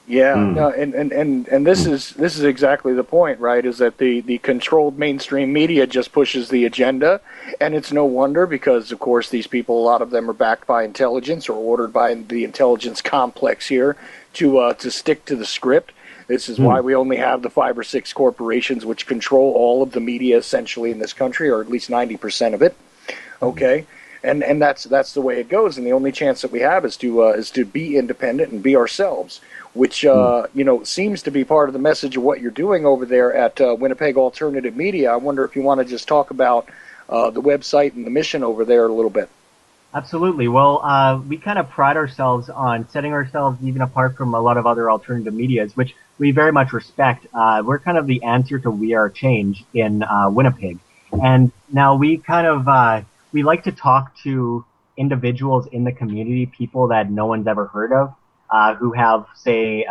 Yeah, no, and this is exactly the point, right? Is that the controlled mainstream media just pushes the agenda, and it's no wonder because, of course, these people, a lot of them are backed by intelligence or ordered by the intelligence complex here to stick to the script. This is why we only have the 5 or 6 corporations which control all of the media essentially in this country, or at least 90% of it. Okay. And that's the way it goes, and the only chance that we have is to be independent and be ourselves, which seems to be part of the message of what you're doing over there at Winnipeg Alternative Media. I wonder if you want to just talk about the website and the mission over there a little bit. Absolutely. Well, we kind of pride ourselves on setting ourselves even apart from a lot of other alternative medias, which we very much respect. We're kind of the answer to We Are Change in Winnipeg, and now we kind of we like to talk to individuals in the community, people that no one's ever heard of, who have, say,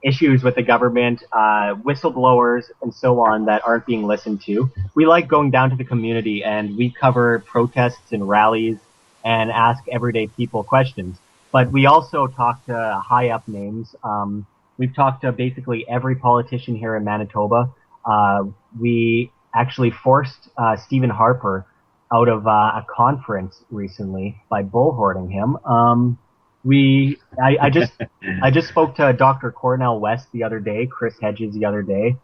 issues with the government, whistleblowers, and so on that aren't being listened to. We like going down to the community, and we cover protests and rallies and ask everyday people questions. But we also talk to high-up names. We've talked to basically every politician here in Manitoba. We actually forced Stephen Harper out of a conference recently by bullhorning him. I just spoke to Dr. Cornell West the other day, Chris Hedges the other day,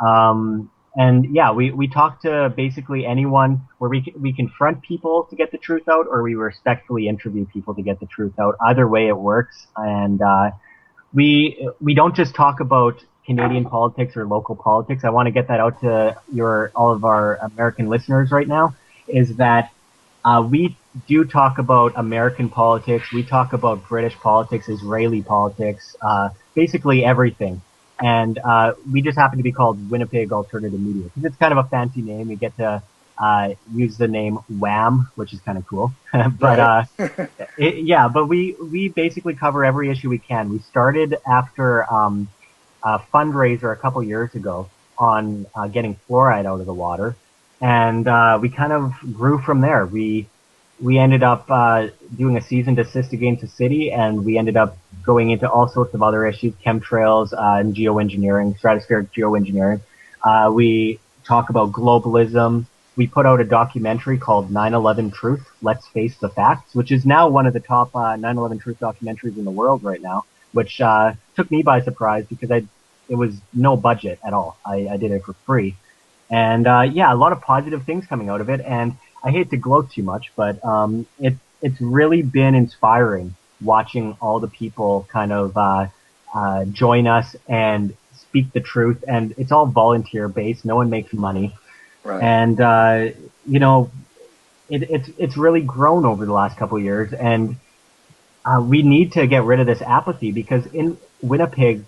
and yeah, we talk to basically anyone where we confront people to get the truth out, or we respectfully interview people to get the truth out. Either way, it works, and we don't just talk about Canadian politics or local politics. I want to get that out to all of our American listeners right now. Is that we do talk about American politics, we talk about British politics, Israeli politics, basically everything. And we just happen to be called Winnipeg Alternative Media because it's kind of a fancy name. We get to use the name WHAM, which is kind of cool. But but we basically cover every issue we can. We started after a fundraiser a couple years ago on getting fluoride out of the water. And we kind of grew from there. We ended up doing a cease and desist against the city, and we ended up going into all sorts of other issues, chemtrails and geoengineering, stratospheric geoengineering. We talk about globalism. We put out a documentary called 9/11 Truth, Let's Face the Facts, which is now one of the top 9/11 Truth documentaries in the world right now, which took me by surprise because it was no budget at all. I did it for free. And a lot of positive things coming out of it. And I hate to gloat too much, but it's really been inspiring watching all the people kind of join us and speak the truth. And it's all volunteer based. No one makes money. Right. And it's really grown over the last couple of years. And we need to get rid of this apathy because Winnipeg,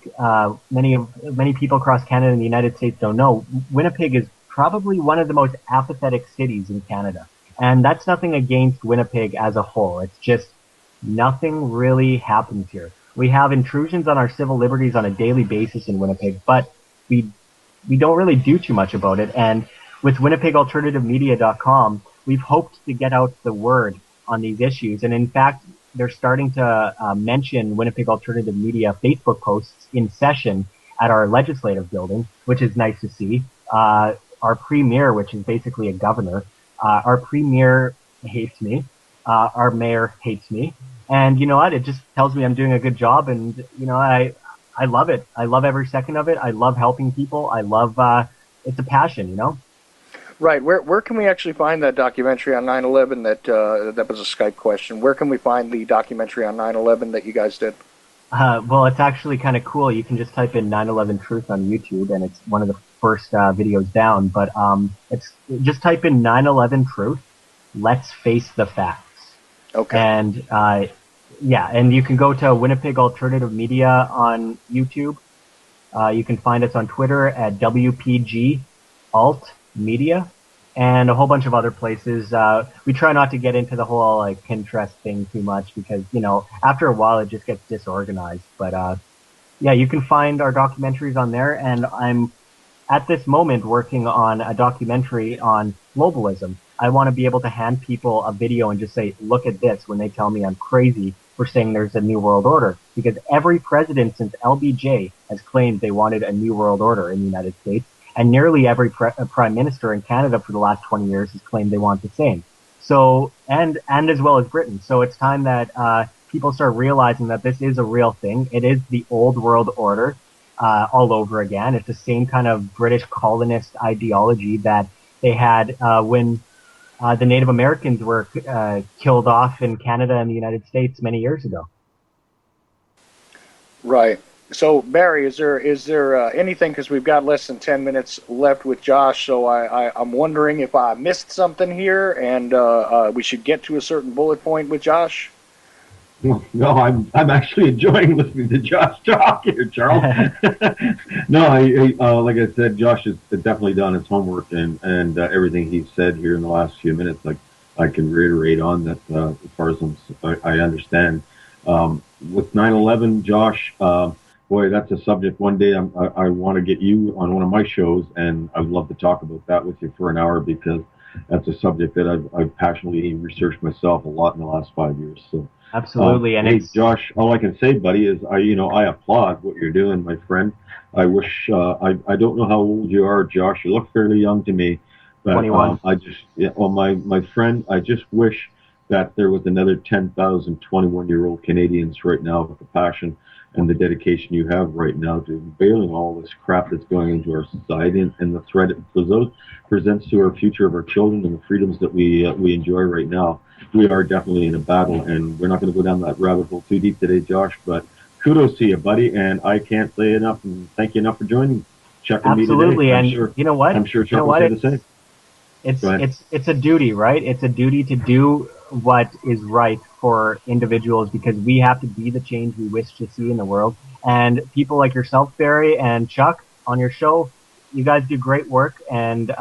many people across Canada and the United States don't know, Winnipeg is probably one of the most apathetic cities in Canada. And that's nothing against Winnipeg as a whole. It's just nothing really happens here. We have intrusions on our civil liberties on a daily basis in Winnipeg, but we we don't really do too much about it. And with WinnipegAlternativeMedia.com, we've hoped to get out the word on these issues. And in fact, they're starting to mention Winnipeg Alternative Media Facebook posts in session at our legislative building, which is nice to see. Our premier, which is basically a governor, our premier hates me. Our mayor hates me. And you know what? It just tells me I'm doing a good job. And, you know, I love it. I love every second of it. I love helping people. I love, it's a passion, you know? Right. Where can we actually find that documentary on 9/11? That was a Skype question. Where can we find the documentary on 9/11 that you guys did? Well, it's actually kind of cool. You can just type in 9/11 Truth on YouTube, and it's one of the first videos down. But it's just type in 9/11 Truth. Let's face the facts. Okay. And yeah, and you can go to Winnipeg Alternative Media on YouTube. You can find us on Twitter at WPG Alt Media, and a whole bunch of other places. We try not to get into the whole like Pinterest thing too much because, you know, after a while it just gets disorganized. But yeah, you can find our documentaries on there, and I'm at this moment working on a documentary on globalism. I want to be able to hand people a video and just say, look at this, when they tell me I'm crazy for saying there's a new world order. Because every president since LBJ has claimed they wanted a new world order in the United States. And nearly every prime minister in Canada for the last 20 years has claimed they want the same. So, and as well as Britain. So it's time that people start realizing that this is a real thing. It is the old world order all over again. It's the same kind of British colonist ideology that they had when the Native Americans were killed off in Canada and the United States many years ago. Right. So, Barry, is there anything, because we've got less than 10 minutes left with Josh, so I'm wondering if I missed something here and we should get to a certain bullet point with Josh? No, I'm actually enjoying listening to Josh talk here, Charles. No, like I said, Josh has definitely done his homework, and everything he's said here in the last few minutes, like I can reiterate on that as far as I understand. With 9/11, Josh, boy, that's a subject. One day I want to get you on one of my shows, and I'd love to talk about that with you for an hour because that's a subject that I've passionately researched myself a lot in the last 5 years. So. Absolutely, and hey, it's Josh, all I can say, buddy, is I applaud what you're doing, my friend. I wish I don't know how old you are, Josh. You look fairly young to me, but 21. My friend, I just wish that there was another 10,000 21-year-old Canadians right now with the passion and the dedication you have right now to bailing all this crap that's going into our society and the threat it presents to our future of our children and the freedoms that we enjoy right now. We are definitely in a battle, and we're not going to go down that rabbit hole too deep today, Josh, but kudos to you, buddy, and I can't say enough and thank you enough for joining checking me today. Absolutely, and you know what? I'm sure Chuck will say the same. It's a duty, right? It's a duty to do what is right for individuals because we have to be the change we wish to see in the world. And people like yourself, Barry, and Chuck on your show, you guys do great work, and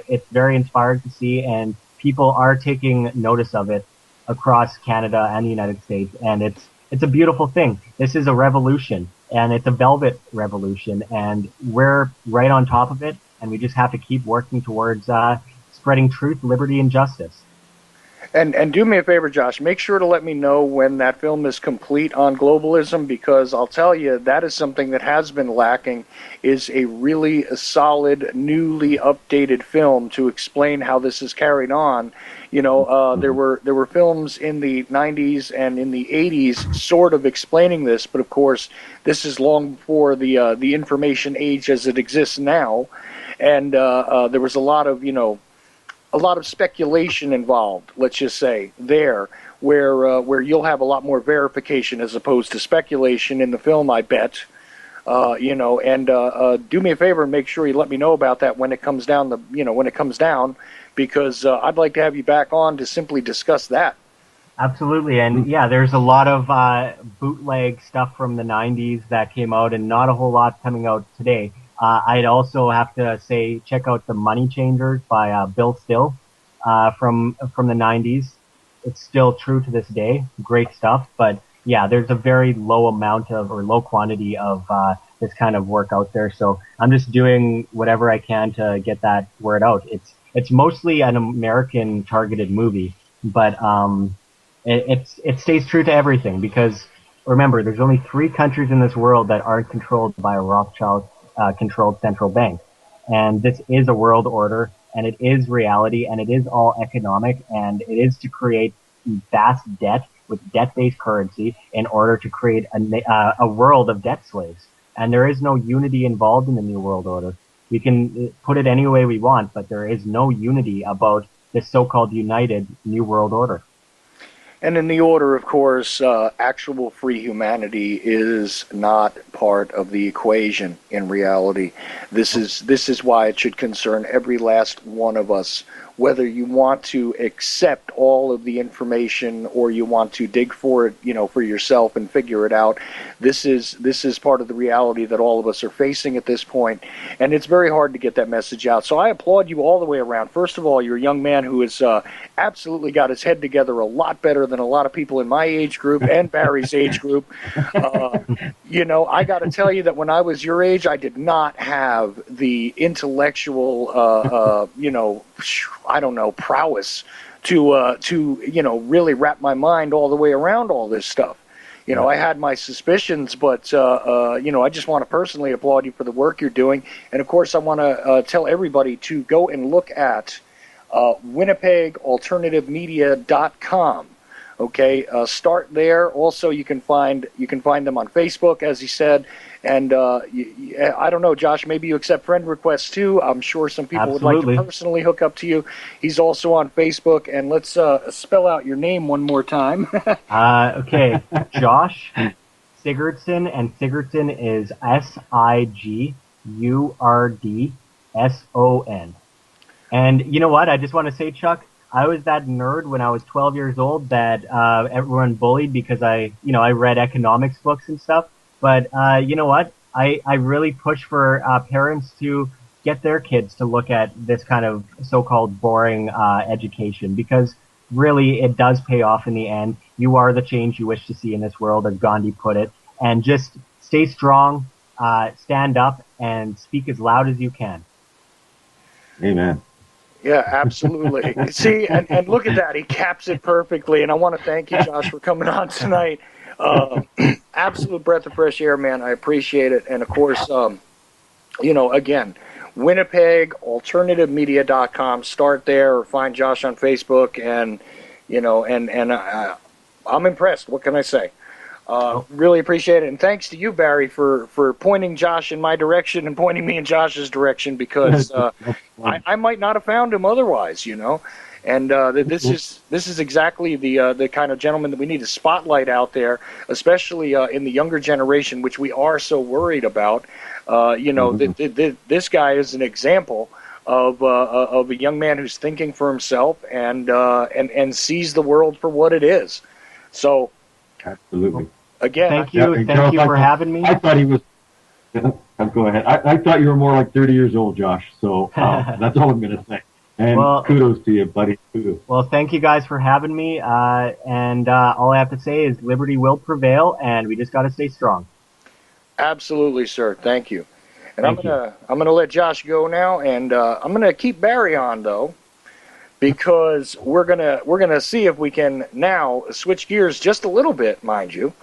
it's very inspiring to see, and people are taking notice of it across Canada and the United States, and it's a beautiful thing. This is a revolution, and it's a velvet revolution, and we're right on top of it, and we just have to keep working towards spreading truth, liberty, and justice. And do me a favor, Josh, make sure to let me know when that film is complete on globalism, because I'll tell you, that is something that has been lacking, is a really solid, newly updated film to explain how this is carried on. You know, there were films in the 90s and in the 80s sort of explaining this, but of course, this is long before the information age as it exists now, and there was a lot of speculation involved, let's just say, there, where you'll have a lot more verification as opposed to speculation in the film, I bet. And do me a favor and make sure you let me know about that when it comes down, because I'd like to have you back on to simply discuss that. Absolutely, and yeah, there's a lot of bootleg stuff from the '90s that came out, and not a whole lot coming out today. I'd also have to say check out the Money Changers by Bill Still from the '90s. It's still true to this day. Great stuff, but yeah, there's a very low amount of or low quantity of this kind of work out there. So I'm just doing whatever I can to get that word out. It's mostly an American targeted movie, but it stays true to everything because remember, there's only 3 countries in this world that aren't controlled by a Rothschild controlled central bank, and this is a world order, and it is reality, and it is all economic, and it is to create vast debt with debt-based currency in order to create a world of debt slaves. And there is no unity involved in the New World Order. We can put it any way we want, but there is no unity about this so-called united New World Order. And in the order, of course, actual free humanity is not part of the equation in reality. This is why it should concern every last one of us, whether you want to accept all of the information or you want to dig for it, for yourself and figure it out. This is part of the reality that all of us are facing at this point, and it's very hard to get that message out. So I applaud you all the way around. First of all, you're a young man who has absolutely got his head together a lot better than a lot of people in my age group and Barry's age group. I got to tell you that when I was your age, I did not have the intellectual, prowess to really wrap my mind all the way around all this stuff. I had my suspicions, but, I just want to personally applaud you for the work you're doing. And, of course, I want to tell everybody to go and look at WinnipegAlternativeMedia.com. Okay, start there. Also, you can find them on Facebook, as he said. And I don't know, Josh, maybe you accept friend requests too. I'm sure some people Absolutely. would like to personally hook up to you. He's also on Facebook. And let's spell out your name one more time. Okay, Josh Sigurdson, and Sigurdson is Sigurdson. And you know what? I just want to say, Chuck, I was that nerd when I was 12 years old that everyone bullied because I read economics books and stuff. But you know what? I really push for parents to get their kids to look at this kind of so-called boring education because really it does pay off in the end. You are the change you wish to see in this world, as Gandhi put it. And just stay strong, stand up, and speak as loud as you can. Amen. Yeah, absolutely. See, and look at that. He caps it perfectly. And I want to thank you, Josh, for coming on tonight. Absolute breath of fresh air, man. I appreciate it. And, of course, again, WinnipegAlternativeMedia.com. Start there or find Josh on Facebook. And, I'm impressed. What can I say? Really appreciate it. And thanks to you, Barry, for pointing Josh in my direction and pointing me in Josh's direction because I might not have found him otherwise, And this is exactly the kind of gentleman that we need to spotlight out there, especially in the younger generation, which we are so worried about. This guy is an example of a young man who's thinking for himself and sees the world for what it is. So, absolutely. Again, thank you for having me. I thought he was. Go ahead. I thought you were more like 30 years old, Josh. So that's all I'm going to say. And kudos to you, buddy. Kudos. Well, thank you guys for having me. And all I have to say is liberty will prevail, and we just got to stay strong. Absolutely, sir. Thank you. And I'm gonna let Josh go now, and I'm gonna keep Barry on though, because we're gonna see if we can now switch gears just a little bit, mind you.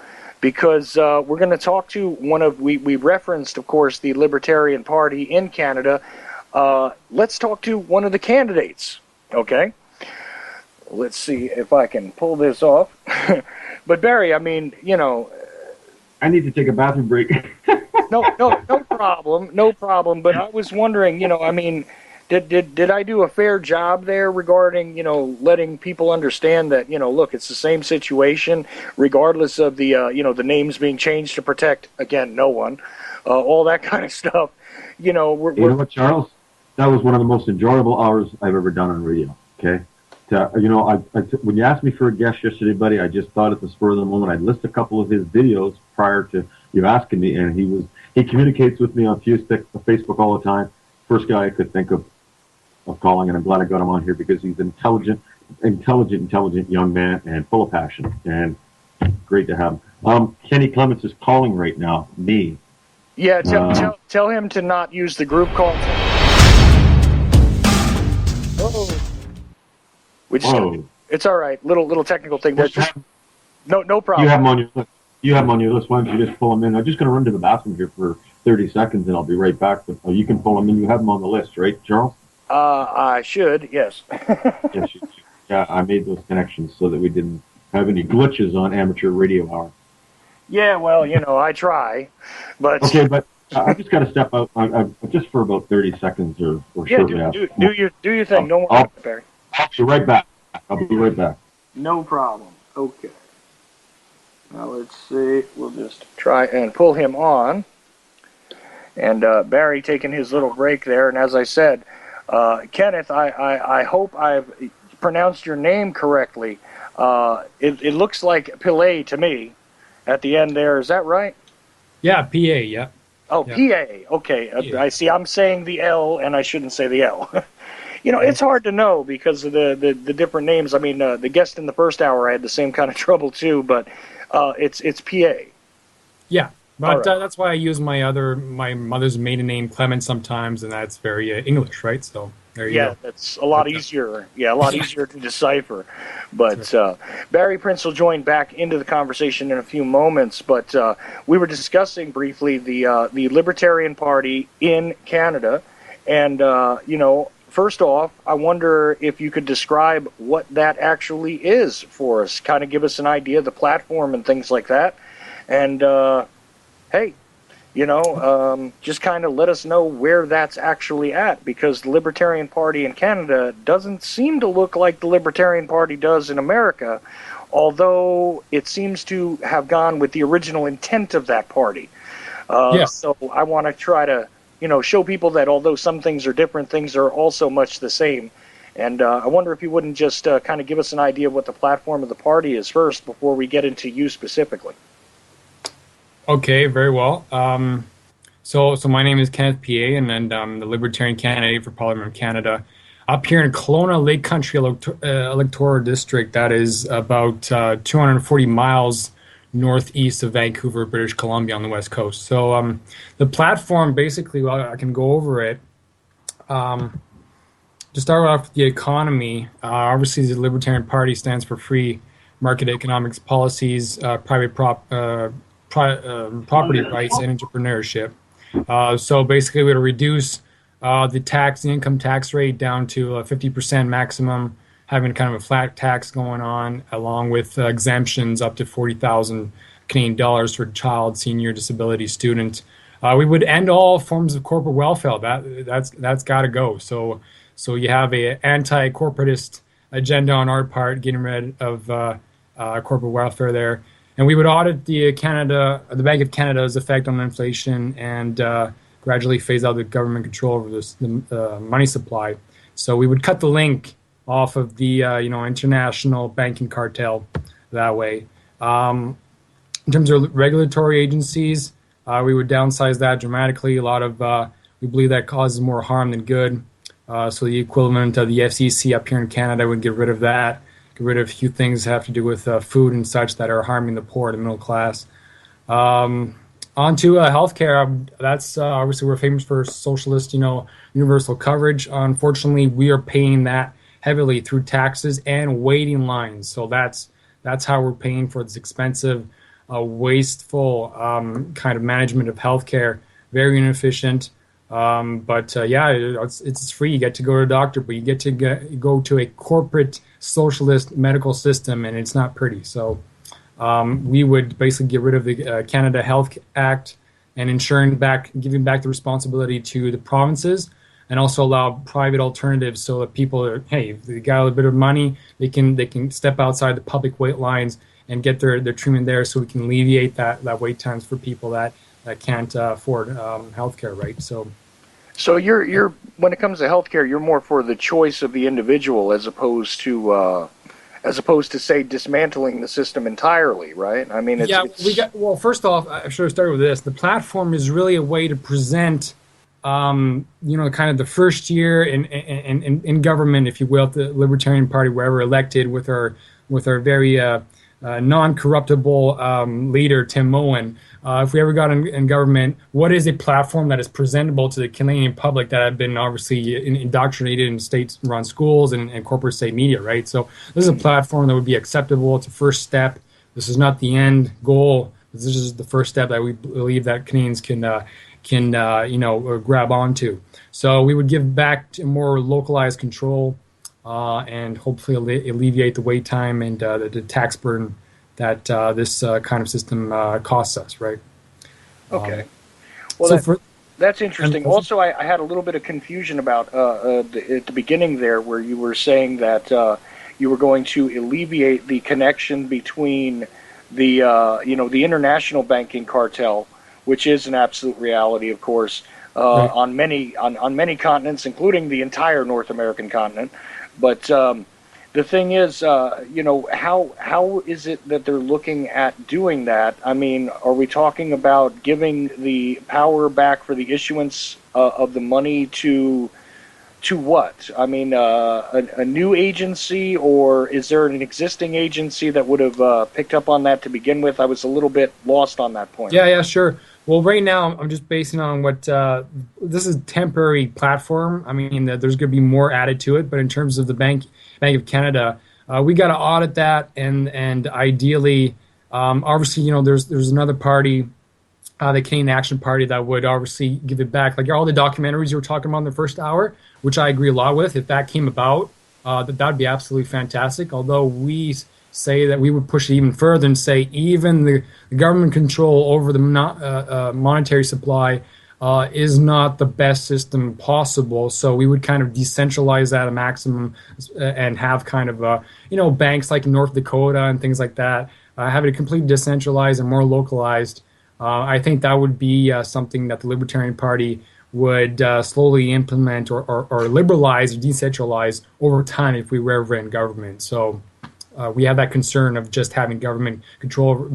Because we're going to talk to we referenced, of course, the Libertarian Party in Canada. Let's talk to one of the candidates, okay? Let's see if I can pull this off. But, Barry, I mean, I need to take a bathroom break. No problem. But I was wondering, Did I do a fair job there regarding, letting people understand that, look, it's the same situation, regardless of the, the names being changed to protect, again, no one, all that kind of stuff. You know what, Charles? That was one of the most enjoyable hours I've ever done on radio, okay? when you asked me for a guest yesterday, buddy, I just thought at the spur of the moment I'd list a couple of his videos prior to you asking me, and he communicates with me on Facebook all the time. First guy I could think of calling, and I'm glad I got him on here because he's an intelligent young man and full of passion, and great to have him. Kenny Clements is calling right now, me. Yeah, tell him to not use the group call. It's all right. Little technical thing. No problem. You have him on your list. Why don't you just pull him in? I'm just going to run to the bathroom here for 30 seconds, and I'll be right back. But you can pull him in. You have him on the list, right, Charles? I should. Yes. Yes. Yeah, I made those connections so that we didn't have any glitches on amateur radio hour. Yeah, well, I try, but okay, but I just got to step out just for about 30 seconds or shortly after. Do your thing. Don't worry, Barry. I'll be right back. No problem. Okay. Now let's see. We'll just try and pull him on. And Barry taking his little break there. And as I said, Kenneth, I hope I've pronounced your name correctly. It looks like Pillet to me at the end there. Is that right? Yeah, PA, yeah. Oh, yeah. PA. Okay. Yeah. I see. I'm saying the L, and I shouldn't say the L. It's hard to know because of the different names. I mean, the guest in the first hour, I had the same kind of trouble too, but it's PA. Yeah, but right. That's why I use my mother's maiden name Clement sometimes, and that's very English, right? So there you go. Yeah, that's a lot easier. Yeah, a lot easier to decipher. But Barry Prince will join back into the conversation in a few moments. But we were discussing briefly the Libertarian Party in Canada, and first off, I wonder if you could describe what that actually is for us. Kind of give us an idea of the platform and things like that. And hey, just kind of let us know where that's actually at, because the Libertarian Party in Canada doesn't seem to look like the Libertarian Party does in America, although it seems to have gone with the original intent of that party. So I want to try to show people that although some things are different, things are also much the same. And I wonder if you wouldn't just kind of give us an idea of what the platform of the party is first before we get into you specifically. Okay, very well. So my name is Kenneth PA, and I'm the Libertarian candidate for Parliament of Canada up here in Kelowna Lake Country electoral district. That is about 240 miles northeast of Vancouver, British Columbia on the west coast. So the platform, basically, I can go over it. To start off with the economy, obviously the Libertarian Party stands for free market economics policies, private property rights, and entrepreneurship. So basically we would reduce the income tax rate down to a 50% maximum, having kind of a flat tax going on, along with exemptions up to 40,000 Canadian dollars for child, senior, disability, student. We would end all forms of corporate welfare. That's got to go. So you have a anti-corporatist agenda on our part, getting rid of corporate welfare there, and we would audit the Bank of Canada's effect on inflation and gradually phase out the government control over the money supply. So we would cut the link off of the international banking cartel that way. In terms of regulatory agencies, we would downsize that dramatically. We believe that causes more harm than good. So the equivalent of the FCC up here in Canada would get rid of that, get rid of a few things that have to do with food and such that are harming the poor and the middle class. On to healthcare. That's obviously we're famous for socialist, universal coverage. Unfortunately, we are paying that heavily through taxes and waiting lines. So that's how we're paying for this expensive, wasteful kind of management of healthcare. Very inefficient. But it's free. You get to go to a doctor, but you get to go to a corporate socialist medical system, and it's not pretty. So we would basically get rid of the Canada Health Act and giving back the responsibility to the provinces, and also allow private alternatives so that people if they got a little bit of money, they can step outside the public wait lines and get their treatment there, so we can alleviate that wait times for people that can't afford healthcare, right? So So you're when it comes to healthcare, you're more for the choice of the individual as opposed to say dismantling the system entirely, right? I mean, Yeah, we it's got. Well, first off, I should have started with this. The platform is really a way to present, kind of the first year in government, if you will, the Libertarian Party, wherever elected, with our very non-corruptible leader Tim Moen. If we ever got in government, what is a platform that is presentable to the Canadian public that have been obviously indoctrinated in state-run schools and corporate state media, right? So this is a platform that would be acceptable. It's a first step. This is not the end goal. This is the first step that we believe that Canadians can grab onto. So we would give back to more localized control and hopefully alleviate the wait time and the tax burden that this kind of system costs us, right? okay. Well, So for that's and interesting. Also, I had a little bit of confusion about at the beginning there, where you were saying that you were going to alleviate the connection between the international banking cartel, which is an absolute reality, of course, right. on many continents, including the entire North American continent. But the thing is, how is it that they're looking at doing that? I mean, are we talking about giving the power back for the issuance of the money to what? I mean, a new agency, or is there an existing agency that would have picked up on that to begin with? I was a little bit lost on that point. Yeah, sure. Well, right now I'm just basing on what this is a temporary platform. I mean, there's going to be more added to it, but in terms of the Bank of Canada, we got to audit that, and ideally, obviously, there's another party, the Canadian Action Party, that would obviously give it back. Like all the documentaries you were talking about in the first hour, which I agree a lot with. If that came about, that'd be absolutely fantastic. Although we say that we would push it even further and say even the government control over the monetary supply is not the best system possible. So we would kind of decentralize that a maximum and have kind of banks like in North Dakota and things like that, have it completely decentralized and more localized. I think that would be something that the Libertarian Party would slowly implement or liberalize or decentralize over time if we were ever in government. So we have that concern of just having government control,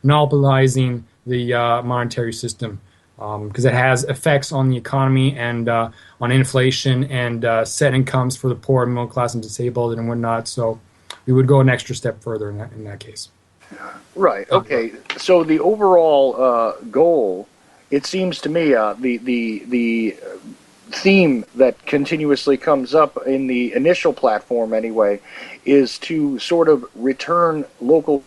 monopolizing the monetary system, because it has effects on the economy and on inflation and set incomes for the poor, middle class, and disabled and whatnot. So we would go an extra step further in that case. Right. Okay. So the overall goal, it seems to me, the theme that continuously comes up in the initial platform, anyway, is to sort of return local.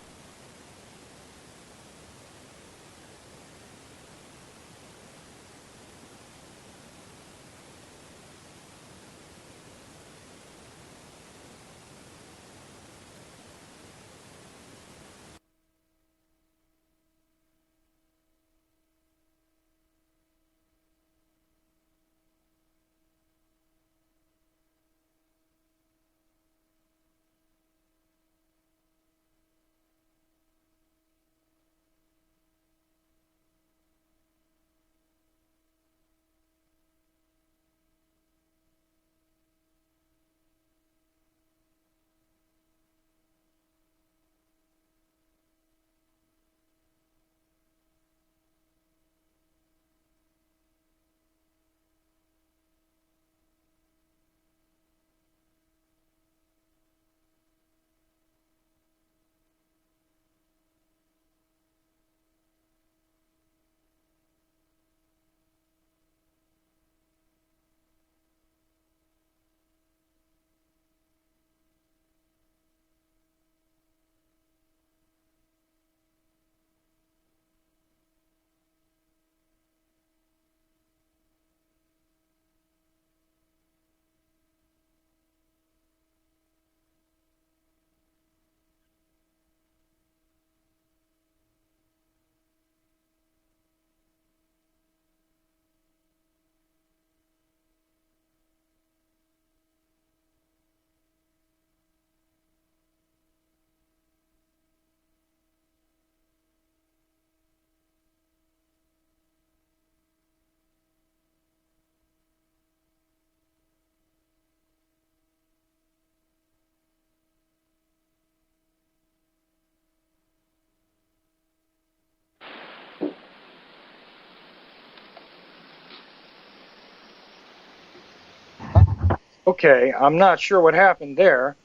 Okay, I'm not sure what happened there.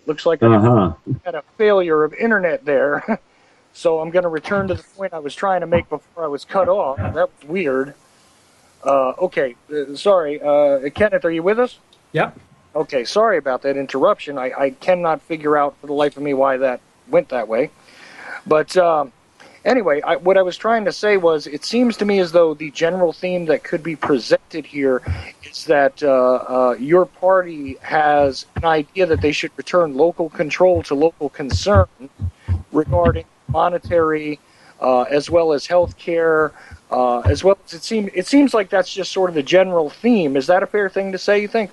Looks like I Uh-huh. had a failure of internet there. So I'm going to return to the point I was trying to make before I was cut off. That was weird. Okay, sorry. Kenneth, are you with us? Yep. Okay, sorry about that interruption. I cannot figure out for the life of me why that went that way. But anyway, what I was trying to say was it seems to me as though the general theme that could be presented here is that your party has an idea that they should return local control to local concern regarding monetary as well as health care, as well as it seems like that's just sort of the general theme. Is that a fair thing to say, you think?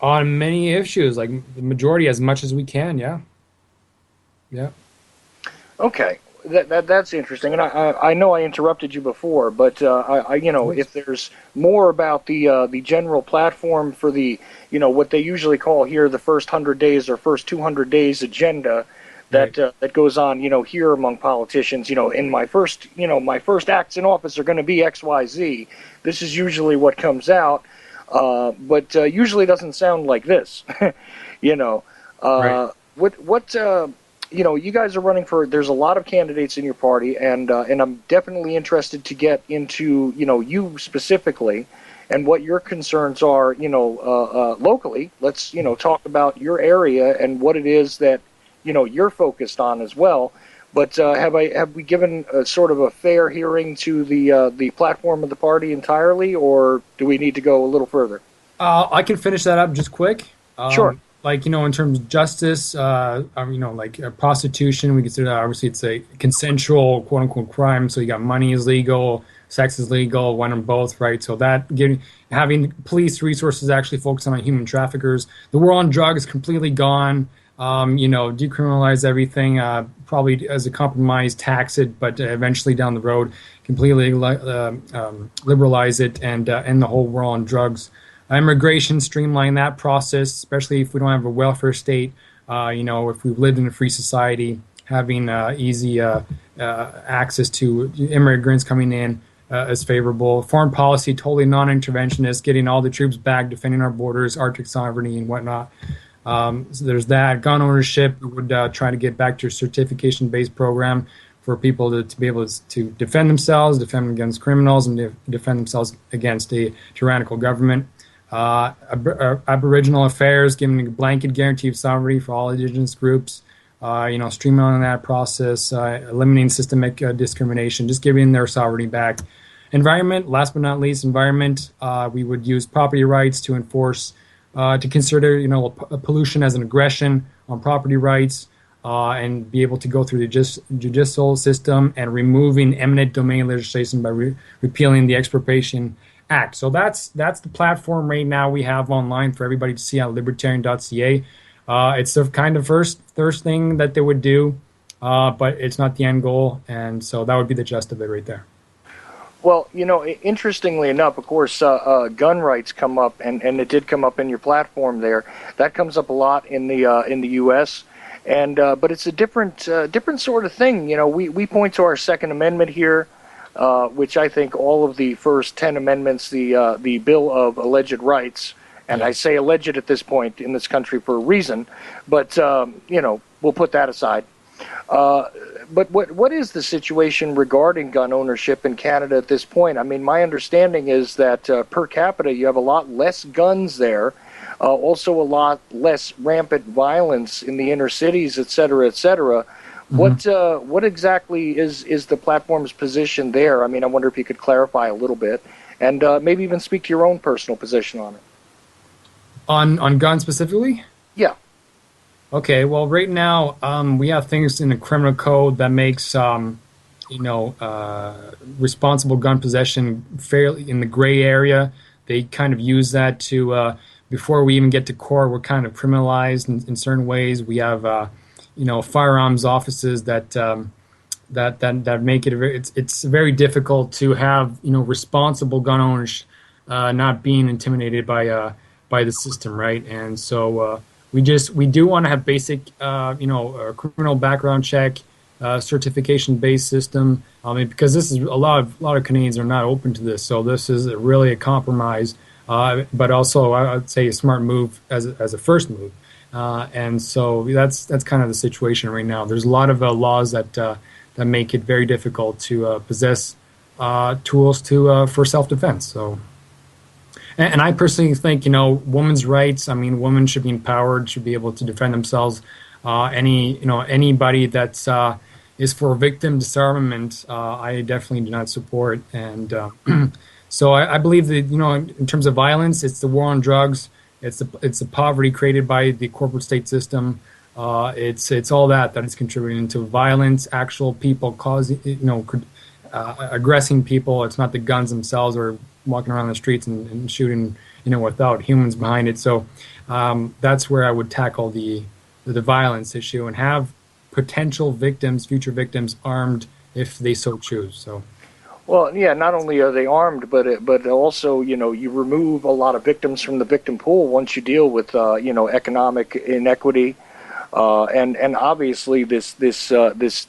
On many issues, like the majority, as much as we can. Yeah. Yeah. Okay, that's interesting, and I know I interrupted you before, but if there's more about the general platform for the what they usually call here the first 100 days or first 200 days agenda that Right. that goes on here among politicians, in my first acts in office are going to be X Y Z. This is usually what comes out, but usually doesn't sound like this, you know. Right. What you guys are running for. There's a lot of candidates in your party, and I'm definitely interested to get into you specifically, and what your concerns are. Locally. Let's talk about your area and what it is that you're focused on as well. But have we given a sort of a fair hearing to the platform of the party entirely, or do we need to go a little further? I can finish that up just quick. Sure. Like, in terms of justice, like prostitution, we consider that obviously it's a consensual quote unquote crime. So you got money is legal, sex is legal, one or both, right? So having police resources actually focus on human traffickers. The war on drugs completely gone. Decriminalize everything, probably as a compromise, tax it, but eventually down the road, completely liberalize it and end the whole war on drugs. Immigration, streamline that process, especially if we don't have a welfare state. If we've lived in a free society, having easy access to immigrants coming in is favorable. Foreign policy, totally non-interventionist, getting all the troops back, defending our borders, Arctic sovereignty, and whatnot. So there's that. Gun ownership, we would try to get back to a certification-based program for people to be able to defend themselves, defend against criminals, and defend themselves against a tyrannical government. Aboriginal affairs, giving a blanket guarantee of sovereignty for all indigenous groups, streamlining that process, eliminating systemic discrimination, just giving their sovereignty back. Environment, last but not least, environment, we would use property rights to enforce, to consider, pollution as an aggression on property rights, and be able to go through the judicial system and removing eminent domain legislation by repealing the expropriation Act. So that's the platform right now we have online for everybody to see on libertarian.ca. It's the kind of first thing that they would do, but it's not the end goal, and so that would be the gist of it right there. Well, interestingly enough, of course, gun rights come up, and it did come up in your platform there. That comes up a lot in the U.S., and but it's a different sort of thing. We point to our Second Amendment here, which I think all of the first 10 amendments, the Bill of Alleged Rights, and I say alleged at this point in this country for a reason, but we'll put that aside. But what is the situation regarding gun ownership in Canada at this point? I mean, my understanding is that per capita you have a lot less guns there, also a lot less rampant violence in the inner cities, et cetera, et cetera. Mm-hmm. What exactly is the platform's position there? I mean, I wonder if you could clarify a little bit, and maybe even speak to your own personal position on it. On guns specifically? Yeah. Okay, well, right now we have things in the criminal code that makes responsible gun possession fairly in the gray area. They kind of use that to before we even get to court, we're kind of criminalized in certain ways. We have firearms offices that make it it's very difficult to have responsible gun owners not being intimidated by the system, right? And so we do want to have basic a criminal background check, certification based system. I mean, because this is a lot of Canadians are not open to this, so this is really a compromise but also I would say a smart move as a first move. And so that's kind of the situation right now. There's a lot of laws that make it very difficult to possess tools to for self-defense. So, and I personally think, women's rights. I mean, women should be empowered, should be able to defend themselves. Anybody that's is for victim disarmament, I definitely do not support. And so I believe that, in terms of violence, it's the war on drugs. It's the poverty created by the corporate state system. It's all that is contributing to violence. Actual people causing, aggressing people. It's not the guns themselves or walking around the streets and shooting, without humans behind it. So that's where I would tackle the violence issue and have potential victims, future victims, armed if they so choose. So. Well, yeah, not only are they armed, but also, you remove a lot of victims from the victim pool once you deal with, economic inequity, and obviously this biggest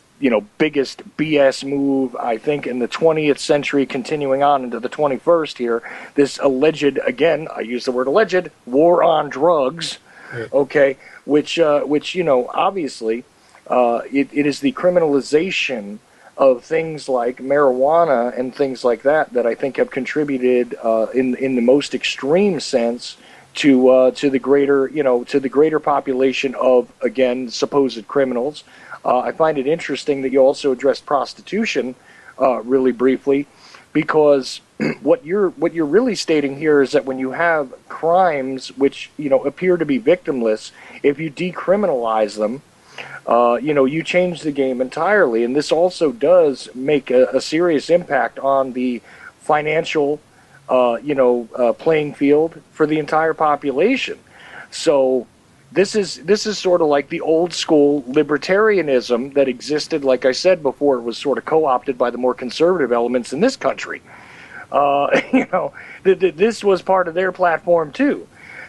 BS move, I think, in the 20th century, continuing on into the 21st here, this alleged, again, I use the word alleged, war on drugs, okay, which obviously, it is the criminalization of things like marijuana and things like that I think have contributed in the most extreme sense to the greater population of, again, supposed criminals. I find it interesting that you also addressed prostitution really briefly, because what you're really stating here is that when you have crimes which appear to be victimless, if you decriminalize them, you change the game entirely. And this also does make a serious impact on the financial, playing field for the entire population. So this is sort of like the old school libertarianism that existed, like I said before, it was sort of co-opted by the more conservative elements in this country. This was part of their platform too.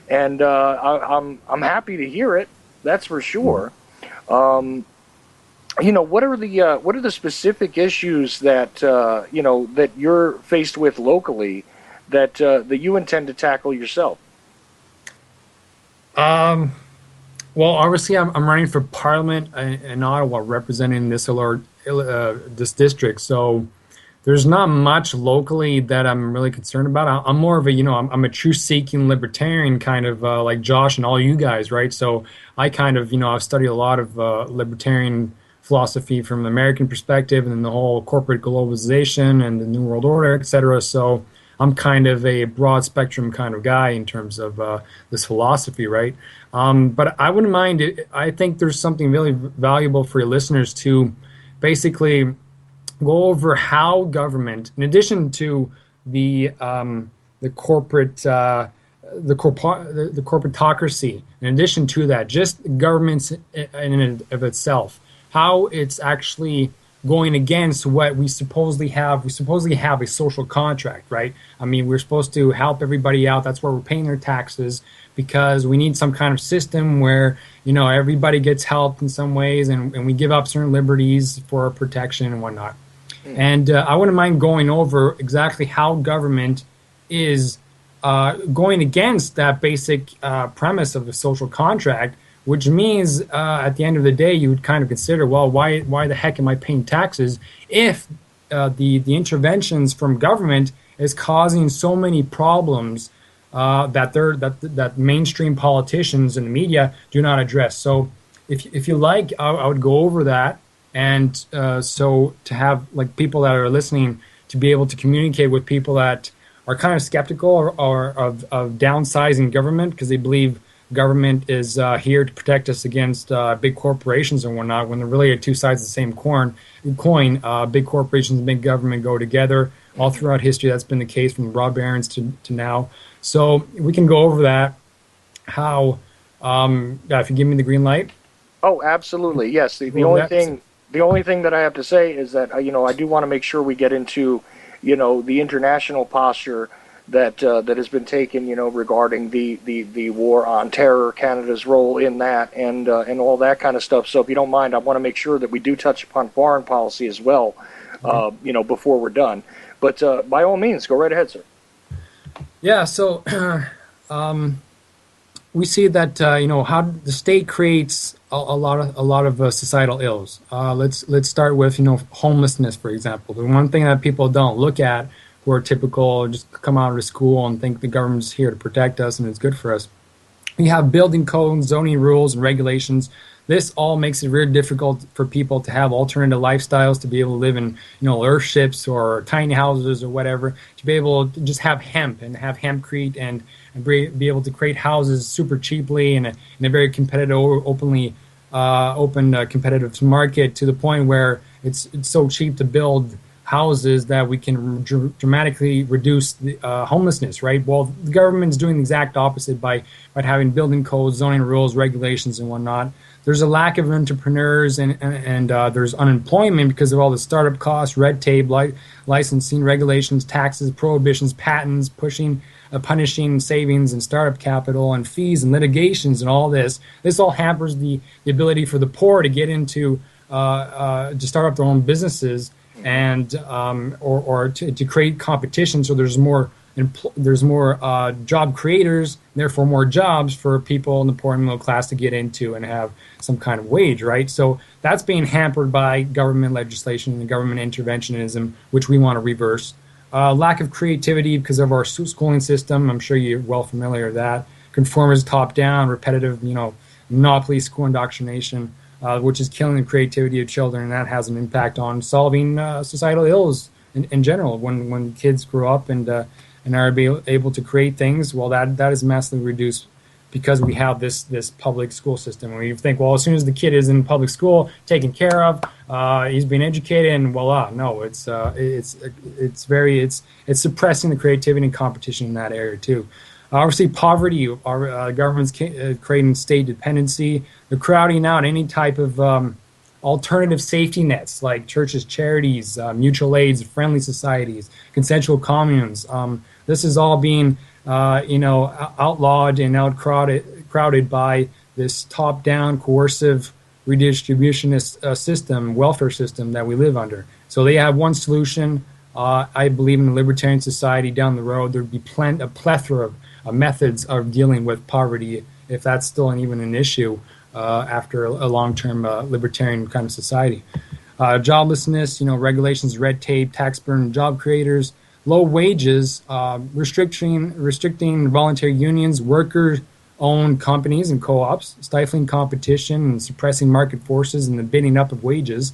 And I'm happy to hear it, that's for sure. What are the specific issues that that you're faced with locally that you intend to tackle yourself? Well, obviously, I'm running for Parliament in Ottawa, representing this district. So there's not much locally that I'm really concerned about. I'm more of a, I'm a truth-seeking libertarian, kind of like Josh and all you guys, right? So I kind of, I've studied a lot of libertarian philosophy from an American perspective, and then the whole corporate globalization and the New World Order, et cetera. So I'm kind of a broad spectrum kind of guy in terms of this philosophy, right? But I wouldn't mind it. I think there's something really valuable for your listeners to basically go over how government, in addition to the corporatocracy, in addition to that, just governments in and of itself, how it's actually going against what we supposedly have. We supposedly have a social contract, right? I mean, we're supposed to help everybody out. That's why we're paying their taxes, because we need some kind of system where, everybody gets helped in some ways, and we give up certain liberties for protection and whatnot. And I wouldn't mind going over exactly how government is going against that basic premise of the social contract, which means at the end of the day, you would kind of consider, well, why the heck am I paying taxes if the interventions from government is causing so many problems that mainstream politicians and the media do not address. So if you like, I would go over that. And so to have like people that are listening to be able to communicate with people that are kind of skeptical or of downsizing government, because they believe government is here to protect us against big corporations and whatnot, when they're really two sides of the same coin. Big corporations and big government go together. All throughout history, that's been the case from the raw barons to now. So we can go over that. How, if you give me the green light. Oh, absolutely. Yes. The only thing that I have to say is that, I do want to make sure we get into, the international posture that has been taken, regarding the war on terror, Canada's role in that, and all that kind of stuff. So if you don't mind, I want to make sure that we do touch upon foreign policy as well, before we're done. But by all means, go right ahead, sir. Yeah, so we see that how the state creates a lot of societal ills. Let's start with homelessness, for example. The one thing that people don't look at, who are typical, just come out of school and think the government's here to protect us and it's good for us. We have building codes, zoning rules, and regulations. This all makes it very difficult for people to have alternative lifestyles, to be able to live in, airships or tiny houses or whatever, to be able to just have hemp and have hempcrete and be able to create houses super cheaply in a very competitive, competitive market, to the point where it's so cheap to build houses that we can dramatically reduce the homelessness, right? Well, the government's doing the exact opposite by having building codes, zoning rules, regulations, and whatnot. There's a lack of entrepreneurs and there's unemployment because of all the startup costs, red tape, licensing, regulations, taxes, prohibitions, patents, punishing savings and startup capital and fees and litigations and all this. This all hampers the ability for the poor to get into to start up their own businesses and or to create competition, so there's more job creators, therefore more jobs for people in the poor and middle class to get into and have some kind of wage, right? So that's being hampered by government legislation and government interventionism, which we want to reverse. Lack of creativity because of our schooling system. I'm sure you're well familiar with that. Conformist, top-down, repetitive, monopoly school indoctrination, which is killing the creativity of children, and that has an impact on solving societal ills in general. When kids grow up and are able to create things, well, that is massively reduced because we have this public school system. And you think, well, as soon as the kid is in public school, taken care of, he's being educated, and voila. No, it's suppressing the creativity and competition in that area too. Obviously, poverty, our government's creating state dependency. They're crowding out any type of alternative safety nets like churches, charities, mutual aids, friendly societies, consensual communes. This is all being, outlawed and crowded by this top-down, coercive, redistributionist system, welfare system that we live under. So they have one solution. I believe in a libertarian society down the road, there'd be a plethora of methods of dealing with poverty, if that's still even an issue after a long-term libertarian kind of society. Joblessness, regulations, red tape, tax burden, job creators, low wages, restricting voluntary unions, worker-owned companies and co-ops, stifling competition and suppressing market forces and the bidding up of wages.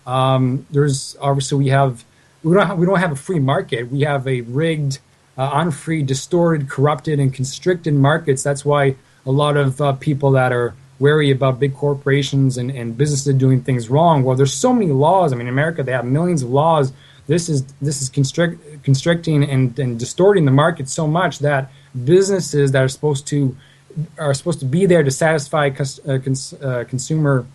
There's obviously we don't have a free market. We have a rigged, unfree, distorted, corrupted, and constricted markets. That's why a lot of people that are wary about big corporations and businesses doing things wrong. Well, there's so many laws. I mean, in America, they have millions of laws. This is constricting and distorting the market so much that businesses that are supposed to be there to satisfy consumer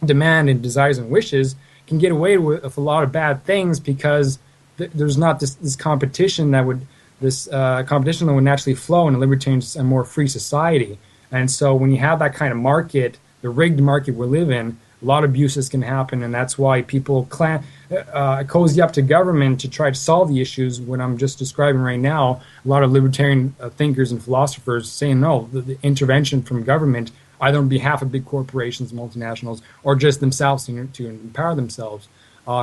demand and desires and wishes can get away with a lot of bad things because there's not this competition that would naturally flow in a libertarian and more free society. And so when you have that kind of market, the rigged market we live in, a lot of abuses can happen, and that's why people cozy up to government to try to solve the issues. What I'm just describing right now, a lot of libertarian thinkers and philosophers saying no, the intervention from government, either on behalf of big corporations, multinationals, or just themselves to empower themselves,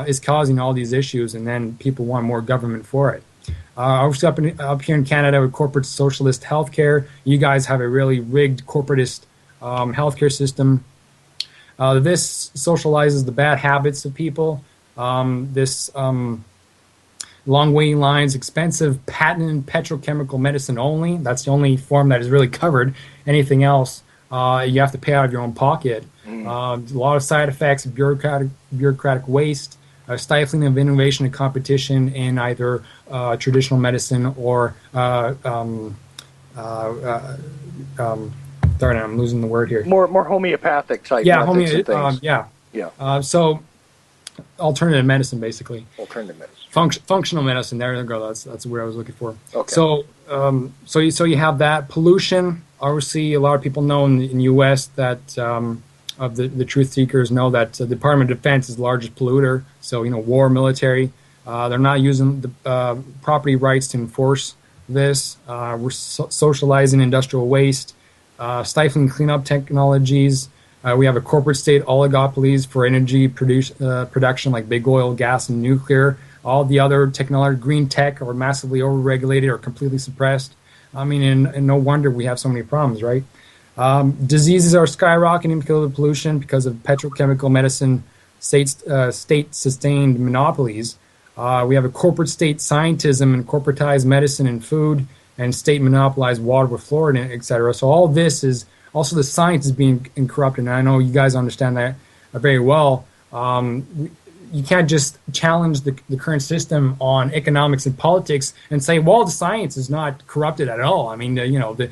is causing all these issues, and then people want more government for it. Obviously up here in Canada with corporate socialist healthcare, you guys have a really rigged corporatist healthcare system. This socializes the bad habits of people. This long waiting lines, expensive patent petrochemical medicine only. That's the only form that is really covered. Anything else, you have to pay out of your own pocket. A lot of side effects, bureaucratic waste, stifling of innovation and competition in either traditional medicine or sorry, I'm losing the word here. More homeopathic type methods and things. Yeah. So alternative medicine, basically. Alternative medicine. Functional medicine. There you go. That's the word I was looking for. Okay. So you have that pollution. Obviously, a lot of people know in the U.S. that of the truth seekers know that the Department of Defense is the largest polluter. So war, military. They're not using the property rights to enforce this. We're socializing industrial waste, stifling cleanup technologies. We have a corporate state oligopolies for energy production like big oil, gas, and nuclear. All the other technology, green tech, are massively overregulated or completely suppressed. I mean, and no wonder we have so many problems, right? Diseases are skyrocketing because of pollution, because of petrochemical medicine, state-sustained monopolies. We have a corporate state scientism and corporatized medicine and food, and state monopolized water with fluoride, et cetera. So all this is also the science is being corrupted, and I know you guys understand that very well. You can't just challenge the current system on economics and politics and say, well, the science is not corrupted at all. I mean, the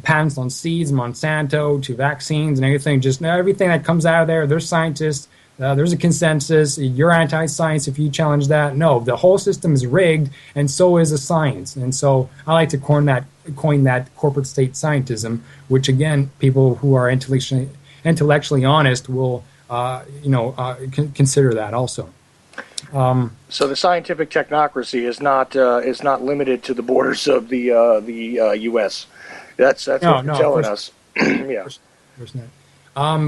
patents on seeds, Monsanto, to vaccines and everything, just everything that comes out of there, there's scientists, there's a consensus, you're anti-science if you challenge that. No, the whole system is rigged, and so is the science. And so I like to coin that corporate state scientism, which again, people who are intellectually honest will consider that also. So the scientific technocracy is not limited to the borders of the U.S. That's what you're telling us. Yeah. There's not.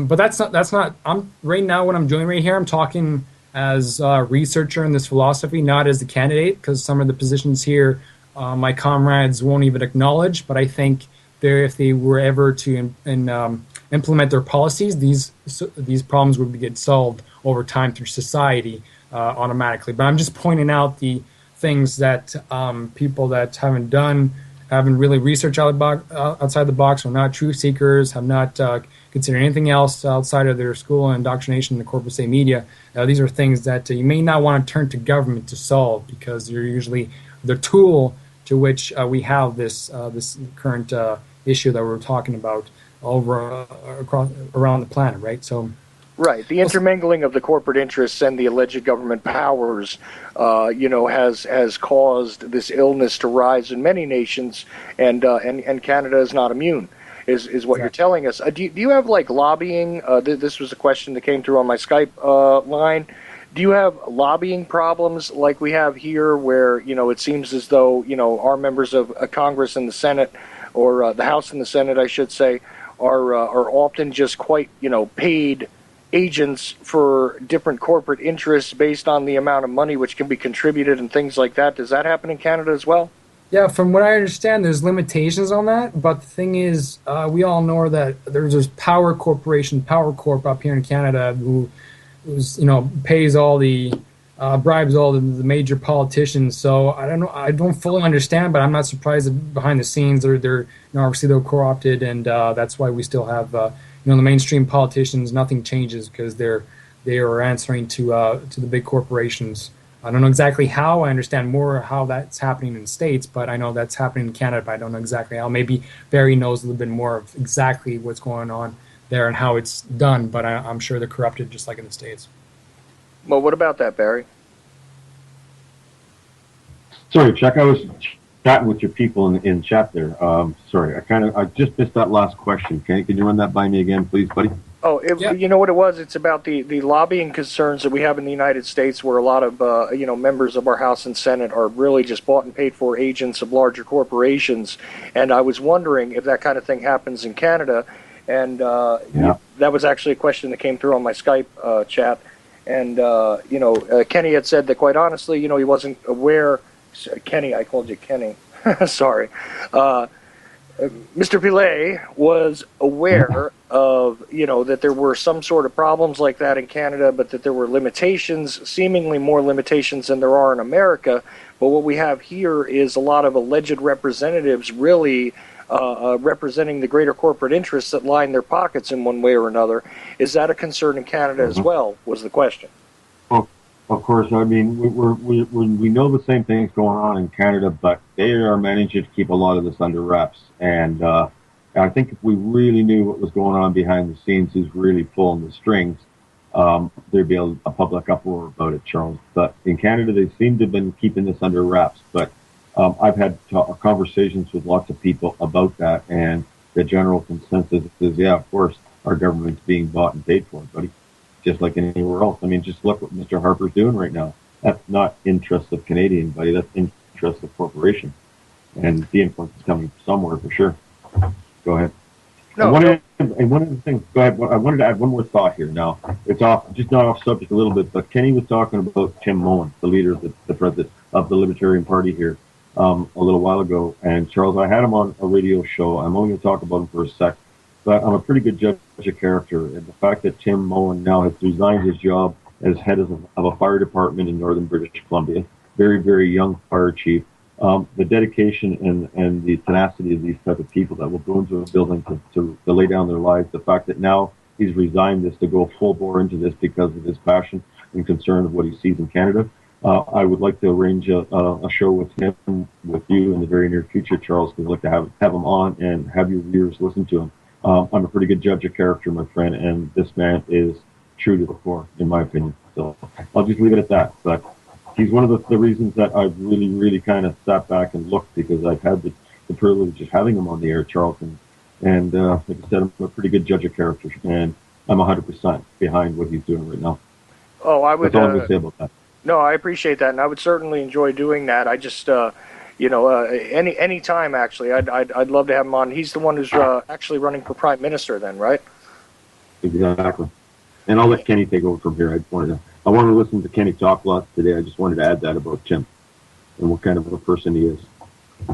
But that's not. I'm right now. What I'm doing right here, I'm talking as a researcher in this philosophy, not as a candidate, because some of the positions here, my comrades won't even acknowledge. But I think if they were ever to implement their policies, these problems would get solved over time through society automatically. But I'm just pointing out the things that people that haven't really researched outside the box, are not truth seekers, have not considered anything else outside of their school and indoctrination in the corporate state media. These are things that you may not want to turn to government to solve, because they're usually the tool to which we have this current issue that we're talking about around the planet, right? So, right, the intermingling of the corporate interests and the alleged government powers, has caused this illness to rise in many nations, and Canada is not immune, is what you're telling us. Do you have like lobbying? This was a question that came through on my Skype line. Do you have lobbying problems like we have here, where it seems as though our members of Congress and the Senate, or the House and the Senate, I should say, are often just quite paid agents for different corporate interests based on the amount of money which can be contributed and things like that? Does that happen in Canada as well? Yeah, from what I understand, there's limitations on that. But the thing is, we all know that there's this Power Corp up here in Canada, who's pays all the bribes all the major politicians. So I don't fully understand, but I'm not surprised that behind the scenes they're obviously they're co-opted, and that's why we still have the mainstream politicians. Nothing changes because they are answering to the big corporations. I don't know exactly how. I understand more how that's happening in the States, but I know that's happening in Canada, but I don't know exactly how. Maybe Barry knows a little bit more of exactly what's going on there and how it's done, but I'm sure they're corrupted just like in the States. Well, what about that, Barry? Sorry, Chuck, I was chatting with your people in chat there. Sorry, I just missed that last question. Can you run that by me again, please, buddy? Oh, you know what it was? It's about the lobbying concerns that we have in the United States, where a lot of members of our House and Senate are really just bought and paid for agents of larger corporations. And I was wondering if that kind of thing happens in Canada. And that was actually a question that came through on my Skype chat. And Kenny had said that, quite honestly, he wasn't aware. Kenny, I called you Kenny. Sorry. Mr. Pillet was aware of, that there were some sort of problems like that in Canada, but that there were limitations, seemingly more limitations than there are in America. But what we have here is a lot of alleged representatives really representing the greater corporate interests that line their pockets in one way or another. Is that a concern in Canada as well, was the question. Well, of course, I mean, we know the same things going on in Canada, but they are managing to keep a lot of this under wraps. And I think if we really knew what was going on behind the scenes, who's really pulling the strings, there'd be a public uproar about it, Charles. But in Canada, they seem to have been keeping this under wraps. But I've had conversations with lots of people about that, and the general consensus is, yeah, of course, our government's being bought and paid for, buddy, just like anywhere else. I mean, just look what Mr. Harper's doing right now. That's not interests of Canadian, buddy. That's interests of corporations. And the influence is coming somewhere for sure. Go ahead. No, and one of the things, go ahead. I wanted to add one more thought here. Now, it's just not off subject a little bit, but Kenny was talking about Tim Moen, the leader of the president of the Libertarian Party here, a little while ago. And Charles, I had him on a radio show. I'm only going to talk about him for a sec, but I'm a pretty good judge of character. And the fact that Tim Moen now has resigned his job as head of a fire department in northern British Columbia, very, very young fire chief. The dedication and the tenacity of these type of people that will go into a building to lay down their lives, the fact that now he's resigned this to go full bore into this because of his passion and concern of what he sees in Canada. I would like to arrange a show with him, with you in the very near future, Charles, because I'd like to have him on and have your viewers listen to him. I'm a pretty good judge of character, my friend, and this man is true to the core, in my opinion. So I'll just leave it at that. But he's one of the reasons that I've really, really kind of sat back and looked, because I've had the privilege of having him on the air, Charles. And like I said, I'm a pretty good judge of character, and I'm 100% behind what he's doing right now. Oh, I would. That's all I'm going to say about that. No, I appreciate that, and I would certainly enjoy doing that. I just, any time actually, I'd love to have him on. He's the one who's actually running for prime minister, then, right? Exactly. And I'll let Kenny take over from here. I wanted to listen to Kenny talk lots today. I just wanted to add that about Tim and what kind of a person he is.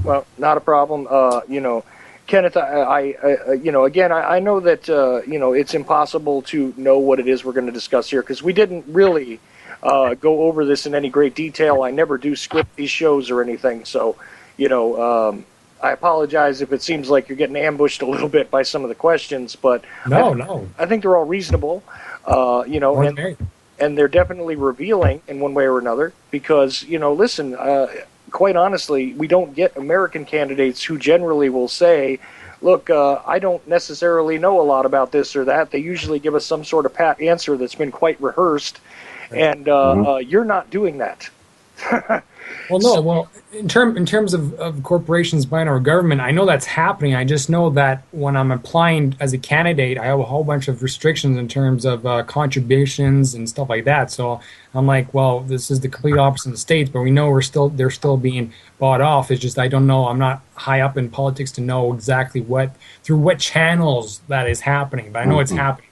Well, not a problem. Kenneth, again, I know that, it's impossible to know what it is we're going to discuss here, because we didn't really go over this in any great detail. I never do script these shows or anything. So, I apologize if it seems like you're getting ambushed a little bit by some of the questions, but No. I think they're all reasonable, and they're definitely revealing in one way or another, because, listen, quite honestly, we don't get American candidates who generally will say, look, I don't necessarily know a lot about this or that. They usually give us some sort of pat answer that's been quite rehearsed, and you're not doing that. In terms of corporations buying our government, I know that's happening. I just know that when I'm applying as a candidate, I have a whole bunch of restrictions in terms of contributions and stuff like that. So I'm like, well, this is the complete opposite in the States, but we know they're still being bought off. It's just I don't know. I'm not high up in politics to know exactly through what channels that is happening. But I know it's happening.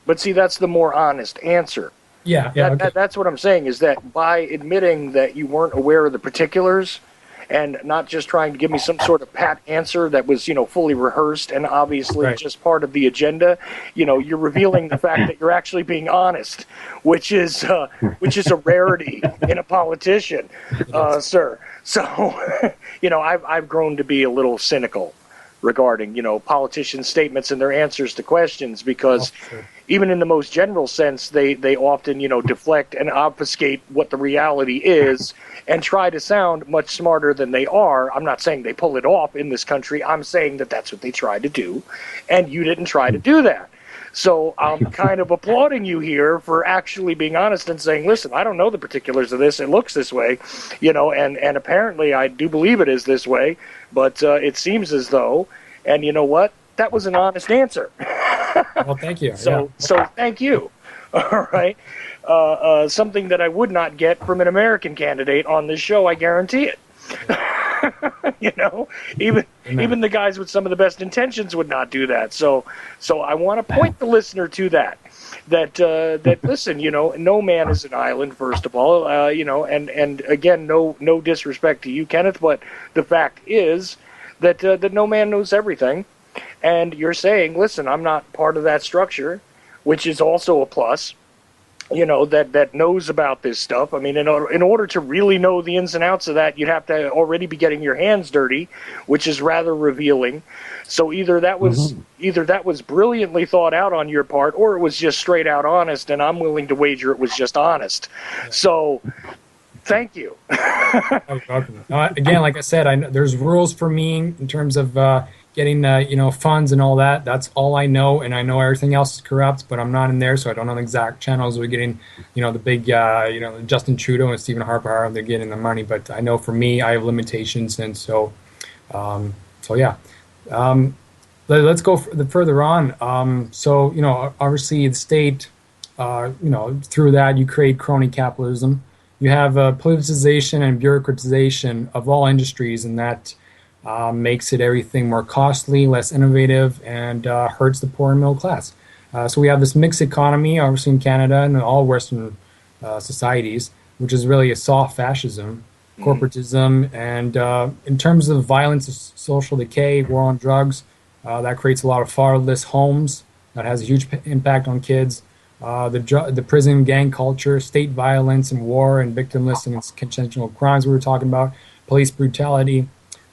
But see, that's the more honest answer. That's what I'm saying, is that by admitting that you weren't aware of the particulars and not just trying to give me some sort of pat answer that was, fully rehearsed and obviously just part of the agenda, you're revealing the fact that you're actually being honest, which is a rarity in a politician, sir. So, I've grown to be a little cynical regarding, politicians' statements and their answers to questions, because even in the most general sense, they often, deflect and obfuscate what the reality is and try to sound much smarter than they are. I'm not saying they pull it off in this country. I'm saying that that's what they try to do, and you didn't try to do that. So I'm kind of applauding you here for actually being honest and saying, listen, I don't know the particulars of this. It looks this way, and apparently I do believe it is this way, but it seems as though, and you know what? That was an honest answer. Well, thank you. So thank you. All right. Something that I would not get from an American candidate on this show, I guarantee it. Even the guys with some of the best intentions would not do that. So I want to point the listener to that listen, no man is an island, first of all, and again, no disrespect to you, Kenneth, but the fact is that no man knows everything. And you're saying, listen, I'm not part of that structure, which is also a plus, that knows about this stuff. I mean, in order to really know the ins and outs of that, you'd have to already be getting your hands dirty, which is rather revealing. So either that was brilliantly thought out on your part, or it was just straight out honest, and I'm willing to wager it was just honest. So thank you. Again, like I said, I know there's rules for me in terms of getting funds and all that. That's all I know, and I know everything else is corrupt, but I'm not in there, so I don't know the exact channels we're getting, the big Justin Trudeau and Stephen Harper, how they're getting the money. But I know for me, I have limitations, and let's go further on. Obviously the state, through that you create crony capitalism. you have politicization and bureaucratization of all industries, and that makes it everything more costly, less innovative, and hurts the poor and middle class. So we have this mixed economy, obviously in Canada and all Western societies, which is really a soft fascism, corporatism, and in terms of violence, social decay, war on drugs, that creates a lot of fatherless homes. That has a huge impact on kids. The prison gang culture, state violence and war and victimless and consensual crimes we were talking about, police brutality.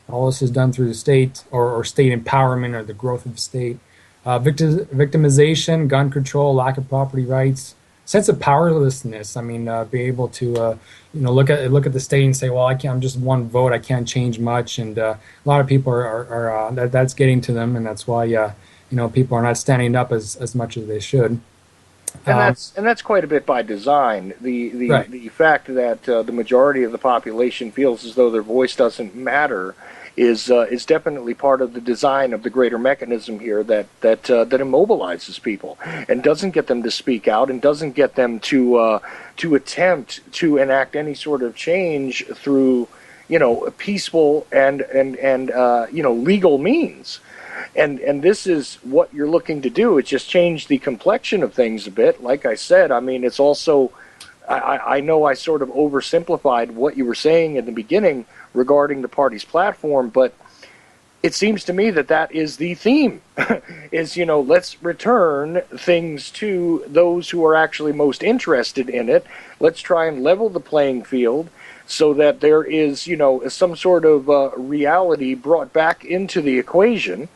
All this is done through the state or state empowerment or the growth of the state. Victimization, gun control, lack of property rights, sense of powerlessness. I mean, be able to look at the state and say, well, I'm just one vote, I can't change much, and a lot of people are that's getting to them, and that's why people are not standing up as much as they should. And that's quite a bit by design. The fact that the majority of the population feels as though their voice doesn't matter is definitely part of the design of the greater mechanism here that immobilizes people and doesn't get them to speak out and doesn't get them to attempt to enact any sort of change through peaceful and legal means. And this is what you're looking to do. It's just change the complexion of things a bit. Like I said, I mean, it's also, I know I sort of oversimplified what you were saying in the beginning regarding the party's platform, but it seems to me that is the theme, is, let's return things to those who are actually most interested in it. Let's try and level the playing field so that there is, some sort of reality brought back into the equation.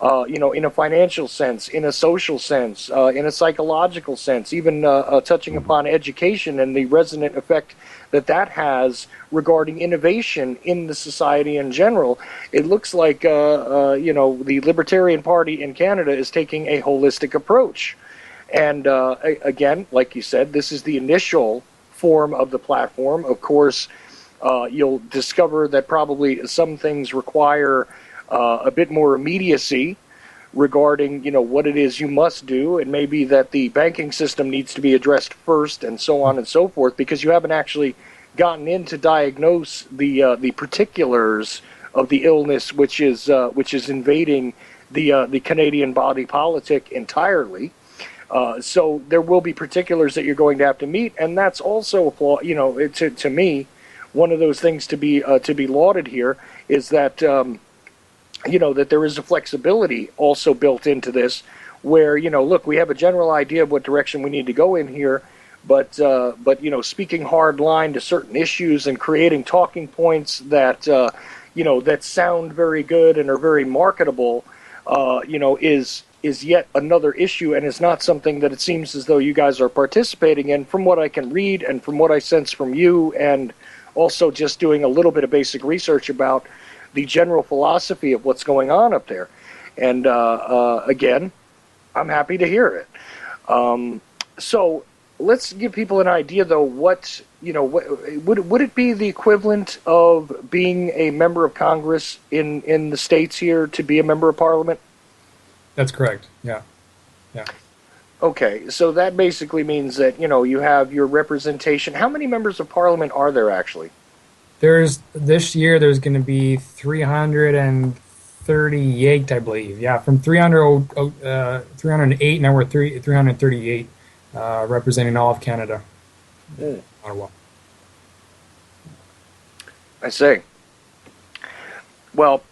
In a financial sense, in a social sense, in a psychological sense, even touching upon education and the resonant effect that has regarding innovation in the society in general. It looks like, the Libertarian Party in Canada is taking a holistic approach. And again, like you said, this is the initial form of the platform. Of course, you'll discover that probably some things require a bit more immediacy regarding, what it is you must do, and maybe that the banking system needs to be addressed first, and so on and so forth, because you haven't actually gotten in to diagnose the particulars of the illness, which is invading the Canadian body politic entirely. So there will be particulars that you're going to have to meet, and that's also to me, one of those things to be lauded here is that. That there is a flexibility also built into this where, look, we have a general idea of what direction we need to go in here, but speaking hard line to certain issues and creating talking points that, that sound very good and are very marketable, is yet another issue, and is not something that it seems as though you guys are participating in, from what I can read and from what I sense from you, and also just doing a little bit of basic research about the general philosophy of what's going on up there. And again, I'm happy to hear it. So let's give people an idea, though, what would it be the equivalent of being a member of Congress in the States here to be a member of Parliament? That's correct, yeah. Okay, so that basically means that, you have your representation. How many members of Parliament are there actually? This year there's going to be 338, I believe. Yeah, from 308, now we're 338, representing all of Canada. Ottawa. I see. Well,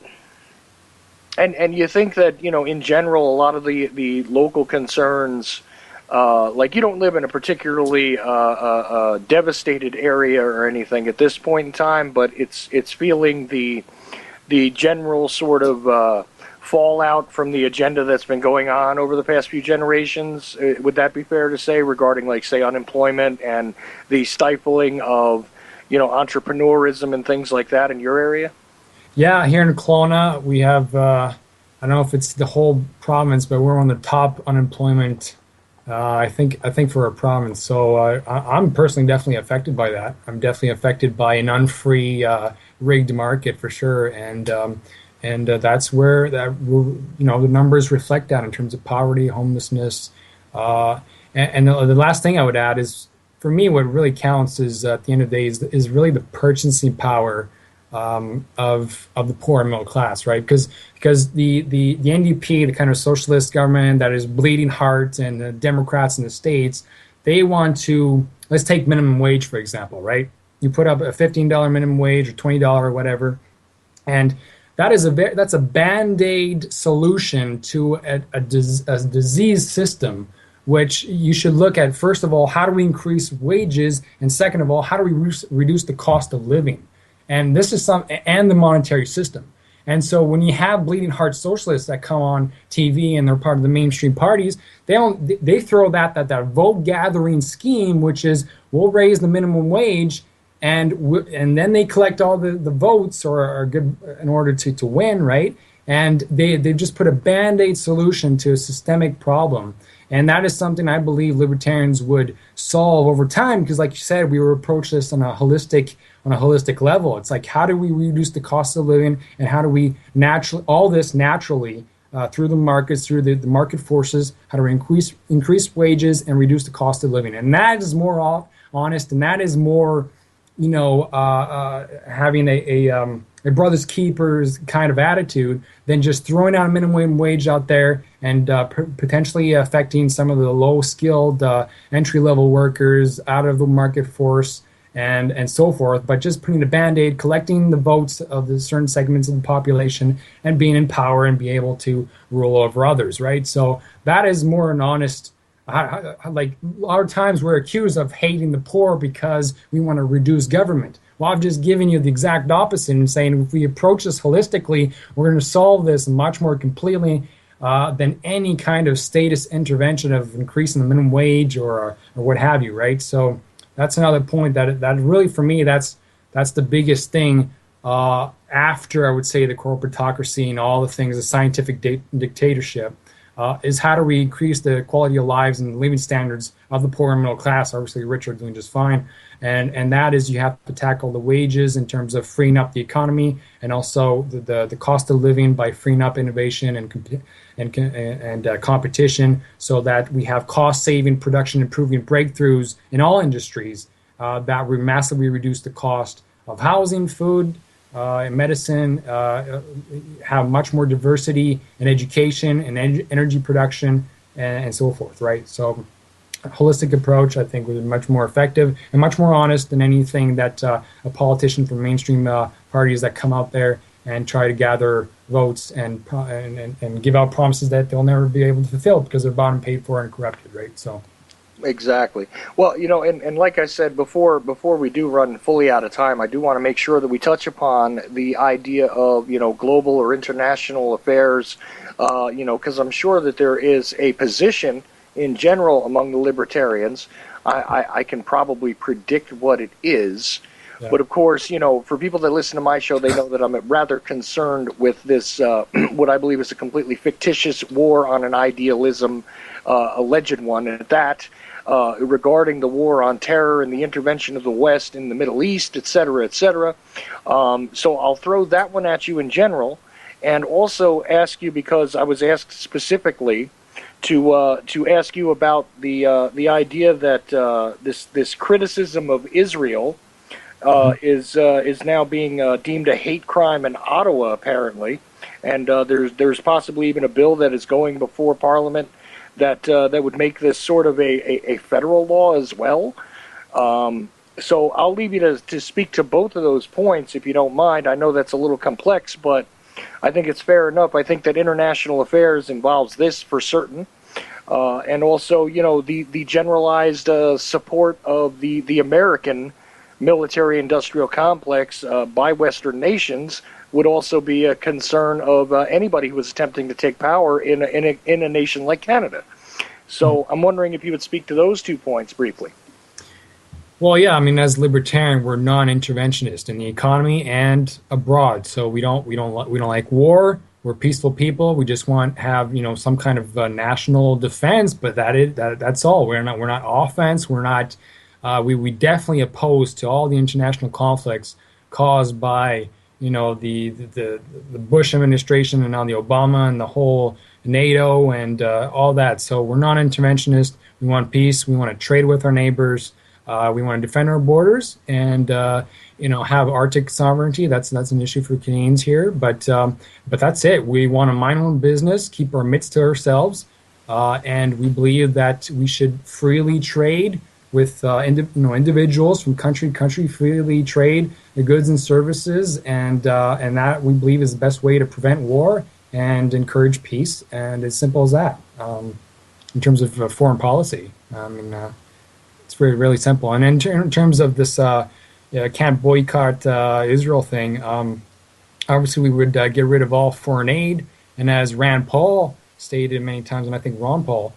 and you think that, in general, a lot of the local concerns, like you don't live in a particularly devastated area or anything at this point in time, but it's feeling the general sort of fallout from the agenda that's been going on over the past few generations. Would that be fair to say, regarding, like, say, unemployment and the stifling of, entrepreneurism and things like that in your area? Yeah, here in Kelowna, we have, I don't know if it's the whole province, but we're on the top unemployment I think for a province. So I'm personally definitely affected by that. I'm definitely affected by an unfree, rigged market for sure, and that's where the numbers reflect that in terms of poverty, homelessness, and the last thing I would add is, for me, what really counts is at the end of the day is really the purchasing power of the poor and middle class, right? Because the NDP, the kind of socialist government that is bleeding heart, and the Democrats in the States, they want to, let's take minimum wage, for example, right? You put up a $15 minimum wage or $20 or whatever, and that's a band-aid solution to a disease system, which you should look at. First of all, how do we increase wages? And second of all, how do we reduce the cost of living? And this is and the monetary system. And so when you have bleeding heart socialists that come on TV and they're part of the mainstream parties, they throw that vote gathering scheme, which is we'll raise the minimum wage, and then they collect all the votes or are good in order to win, right? And they just put a band-aid solution to a systemic problem. And that is something I believe libertarians would solve over time, because like you said, we would approach this on a holistic level. It's like, how do we reduce the cost of living, and how do we naturally through the markets, through the market forces, how do we increase wages and reduce the cost of living? And that is more honest, and that is more, having a brother's keepers kind of attitude than just throwing out a minimum wage out there and potentially affecting some of the low-skilled entry-level workers out of the market force and so forth, but just putting a Band-Aid, collecting the votes of the certain segments of the population and being in power and be able to rule over others, right? So that is more an honest, like a lot of times we're accused of hating the poor because we want to reduce government. Well, I've just given you the exact opposite and saying if we approach this holistically, we're going to solve this much more completely than any kind of status intervention of increasing the minimum wage or what have you, right? So that's another point that really, for me, that's the biggest thing after, I would say, the corporatocracy and all the things, the scientific dictatorship, is how do we increase the quality of lives and living standards of the poor and middle class. Obviously, the rich are doing just fine. And that is, you have to tackle the wages in terms of freeing up the economy, and also the cost of living by freeing up innovation and competition, so that we have cost-saving, production improving breakthroughs in all industries that will massively reduce the cost of housing, food, medicine, have much more diversity in education and energy production, and so forth, right? So a holistic approach, I think, would be much more effective and much more honest than anything that a politician from mainstream parties that come out there and try to gather votes and give out promises that they'll never be able to fulfill because they're bought and paid for and corrupted, right? So. Exactly. Well, and like I said before we do run fully out of time, I do want to make sure that we touch upon the idea of, global or international affairs, because I'm sure that there is a position in general among the libertarians. I can probably predict what it is. Yeah. But of course, for people that listen to my show, they know that I'm rather concerned with this, what I believe is a completely fictitious war on an idealism, alleged one at that, regarding the war on terror and the intervention of the West in the Middle East, et cetera, et cetera. So I'll throw that one at you in general, and also ask you, because I was asked specifically to ask you about the idea that this criticism of Israel is now being deemed a hate crime in Ottawa, apparently, and there's possibly even a bill that is going before Parliament that would make this sort of a federal law as well. So I'll leave you to speak to both of those points, if you don't mind. I know that's a little complex, but I think it's fair enough. I think that international affairs involves this for certain. And also, the generalized support of the American military-industrial complex by Western nations would also be a concern of anybody who was attempting to take power in a nation like Canada. So I'm wondering if you would speak to those 2 points briefly. Well, yeah, I mean, as libertarian, we're non-interventionist in the economy and abroad. So we don't like war. We're peaceful people. We just want to have some kind of national defense, but that's all. We're not offense. We're not. We definitely oppose to all the international conflicts caused by the Bush administration and now the Obama and the whole NATO and all that. So we're non-interventionist. We want peace. We want to trade with our neighbors. We want to defend our borders and have Arctic sovereignty. That's an issue for Canadians here, but that's it. We want to mind our own business, keep our mitts to ourselves, and we believe that we should freely trade with individuals from country to country, freely trade the goods and services, and that we believe is the best way to prevent war and encourage peace. And as simple as that. In terms of foreign policy, it's really simple. And in terms of this can't boycott Israel thing, obviously we would get rid of all foreign aid. And as Rand Paul stated many times, and I think Ron Paul,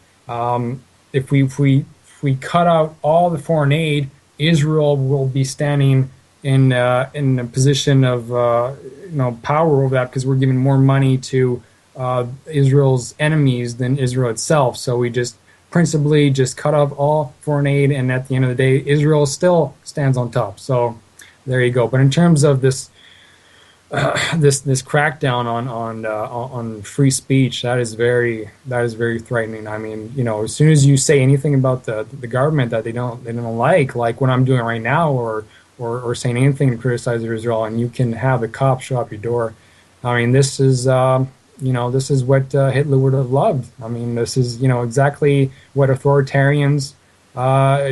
if we cut out all the foreign aid, Israel will be standing in a position of power over that, because we're giving more money to Israel's enemies than Israel itself. So we principally cut off all foreign aid, and at the end of the day, Israel still stands on top. So there you go. But in terms of this crackdown on free speech, that is very threatening. I mean, as soon as you say anything about the government that they don't like what I'm doing right now, or saying anything to criticize Israel, and you can have the cops show up your door. I mean, this is this is what Hitler would have loved. I mean, this is exactly what authoritarians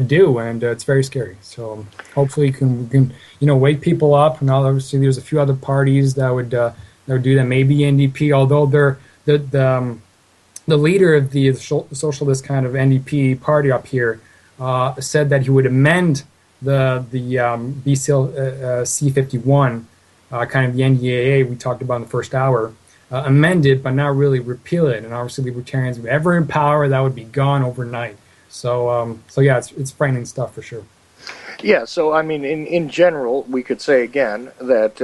do, and it's very scary. So hopefully, we can wake people up. And obviously, there's a few other parties that would do that. Maybe NDP, although they're the leader of the socialist kind of NDP party up here, said that he would amend the BCL C51, kind of the NDAA we talked about in the first hour, amend it, but not really repeal it. And obviously, libertarians, if ever in power, that would be gone overnight. So yeah, it's frightening stuff for sure. Yeah, so I mean, in general, we could say again that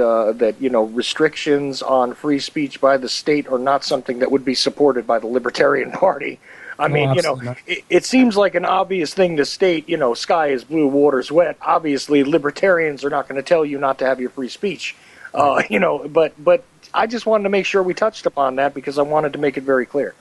restrictions on free speech by the state are not something that would be supported by the Libertarian Party. I mean, it seems like an obvious thing to state, sky is blue, water's wet. Obviously, libertarians are not going to tell you not to have your free speech, but I just wanted to make sure we touched upon that, because I wanted to make it very clear.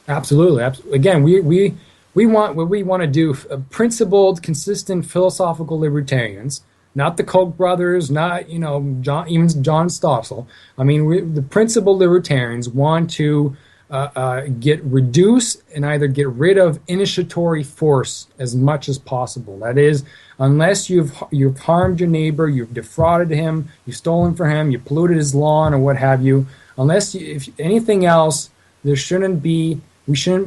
Absolutely. Again, we want what we want to do, principled, consistent, philosophical libertarians, not the Koch brothers, not, even John Stossel. I mean, the principled libertarians want to reduce and either get rid of initiatory force as much as possible. That is, unless you've harmed your neighbor, you've defrauded him, you've stolen from him, you polluted his lawn or what have you, if anything else, we shouldn't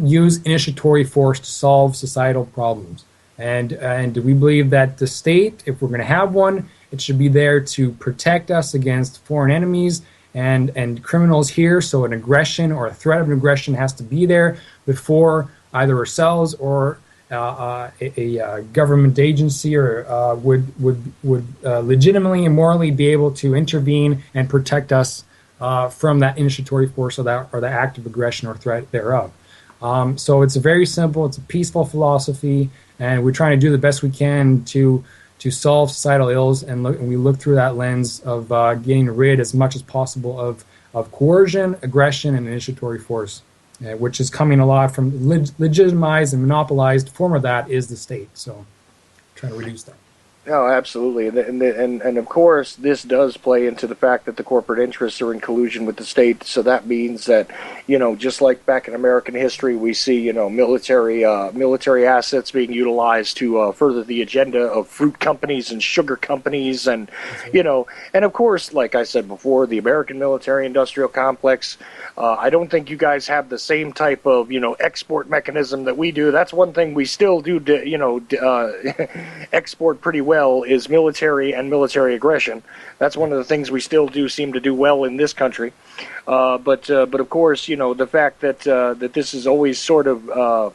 use initiatory force to solve societal problems. And we believe that the state, if we're going to have one, it should be there to protect us against foreign enemies and criminals here. So an aggression or a threat of an aggression has to be there before either ourselves or a government agency would legitimately and morally be able to intervene and protect us from that initiatory force or the act of aggression or threat thereof. So it's very simple. It's a peaceful philosophy, and we're trying to do the best we can to solve societal ills, and we look through that lens of getting rid as much as possible of coercion, aggression, and initiatory force, which is coming a lot from legitimized and monopolized form of that is the state. So trying to reduce that. No, absolutely, and of course, this does play into the fact that the corporate interests are in collusion with the state. So that means that, just like back in American history, we see, military assets being utilized to further the agenda of fruit companies and sugar companies, and and of course, like I said before, the American military-industrial complex. I don't think you guys have the same type of export mechanism that we do. That's one thing we still do, export pretty well, is military and military aggression. That's one of the things we still do seem to do well in this country. But of course, the fact that this is always sort of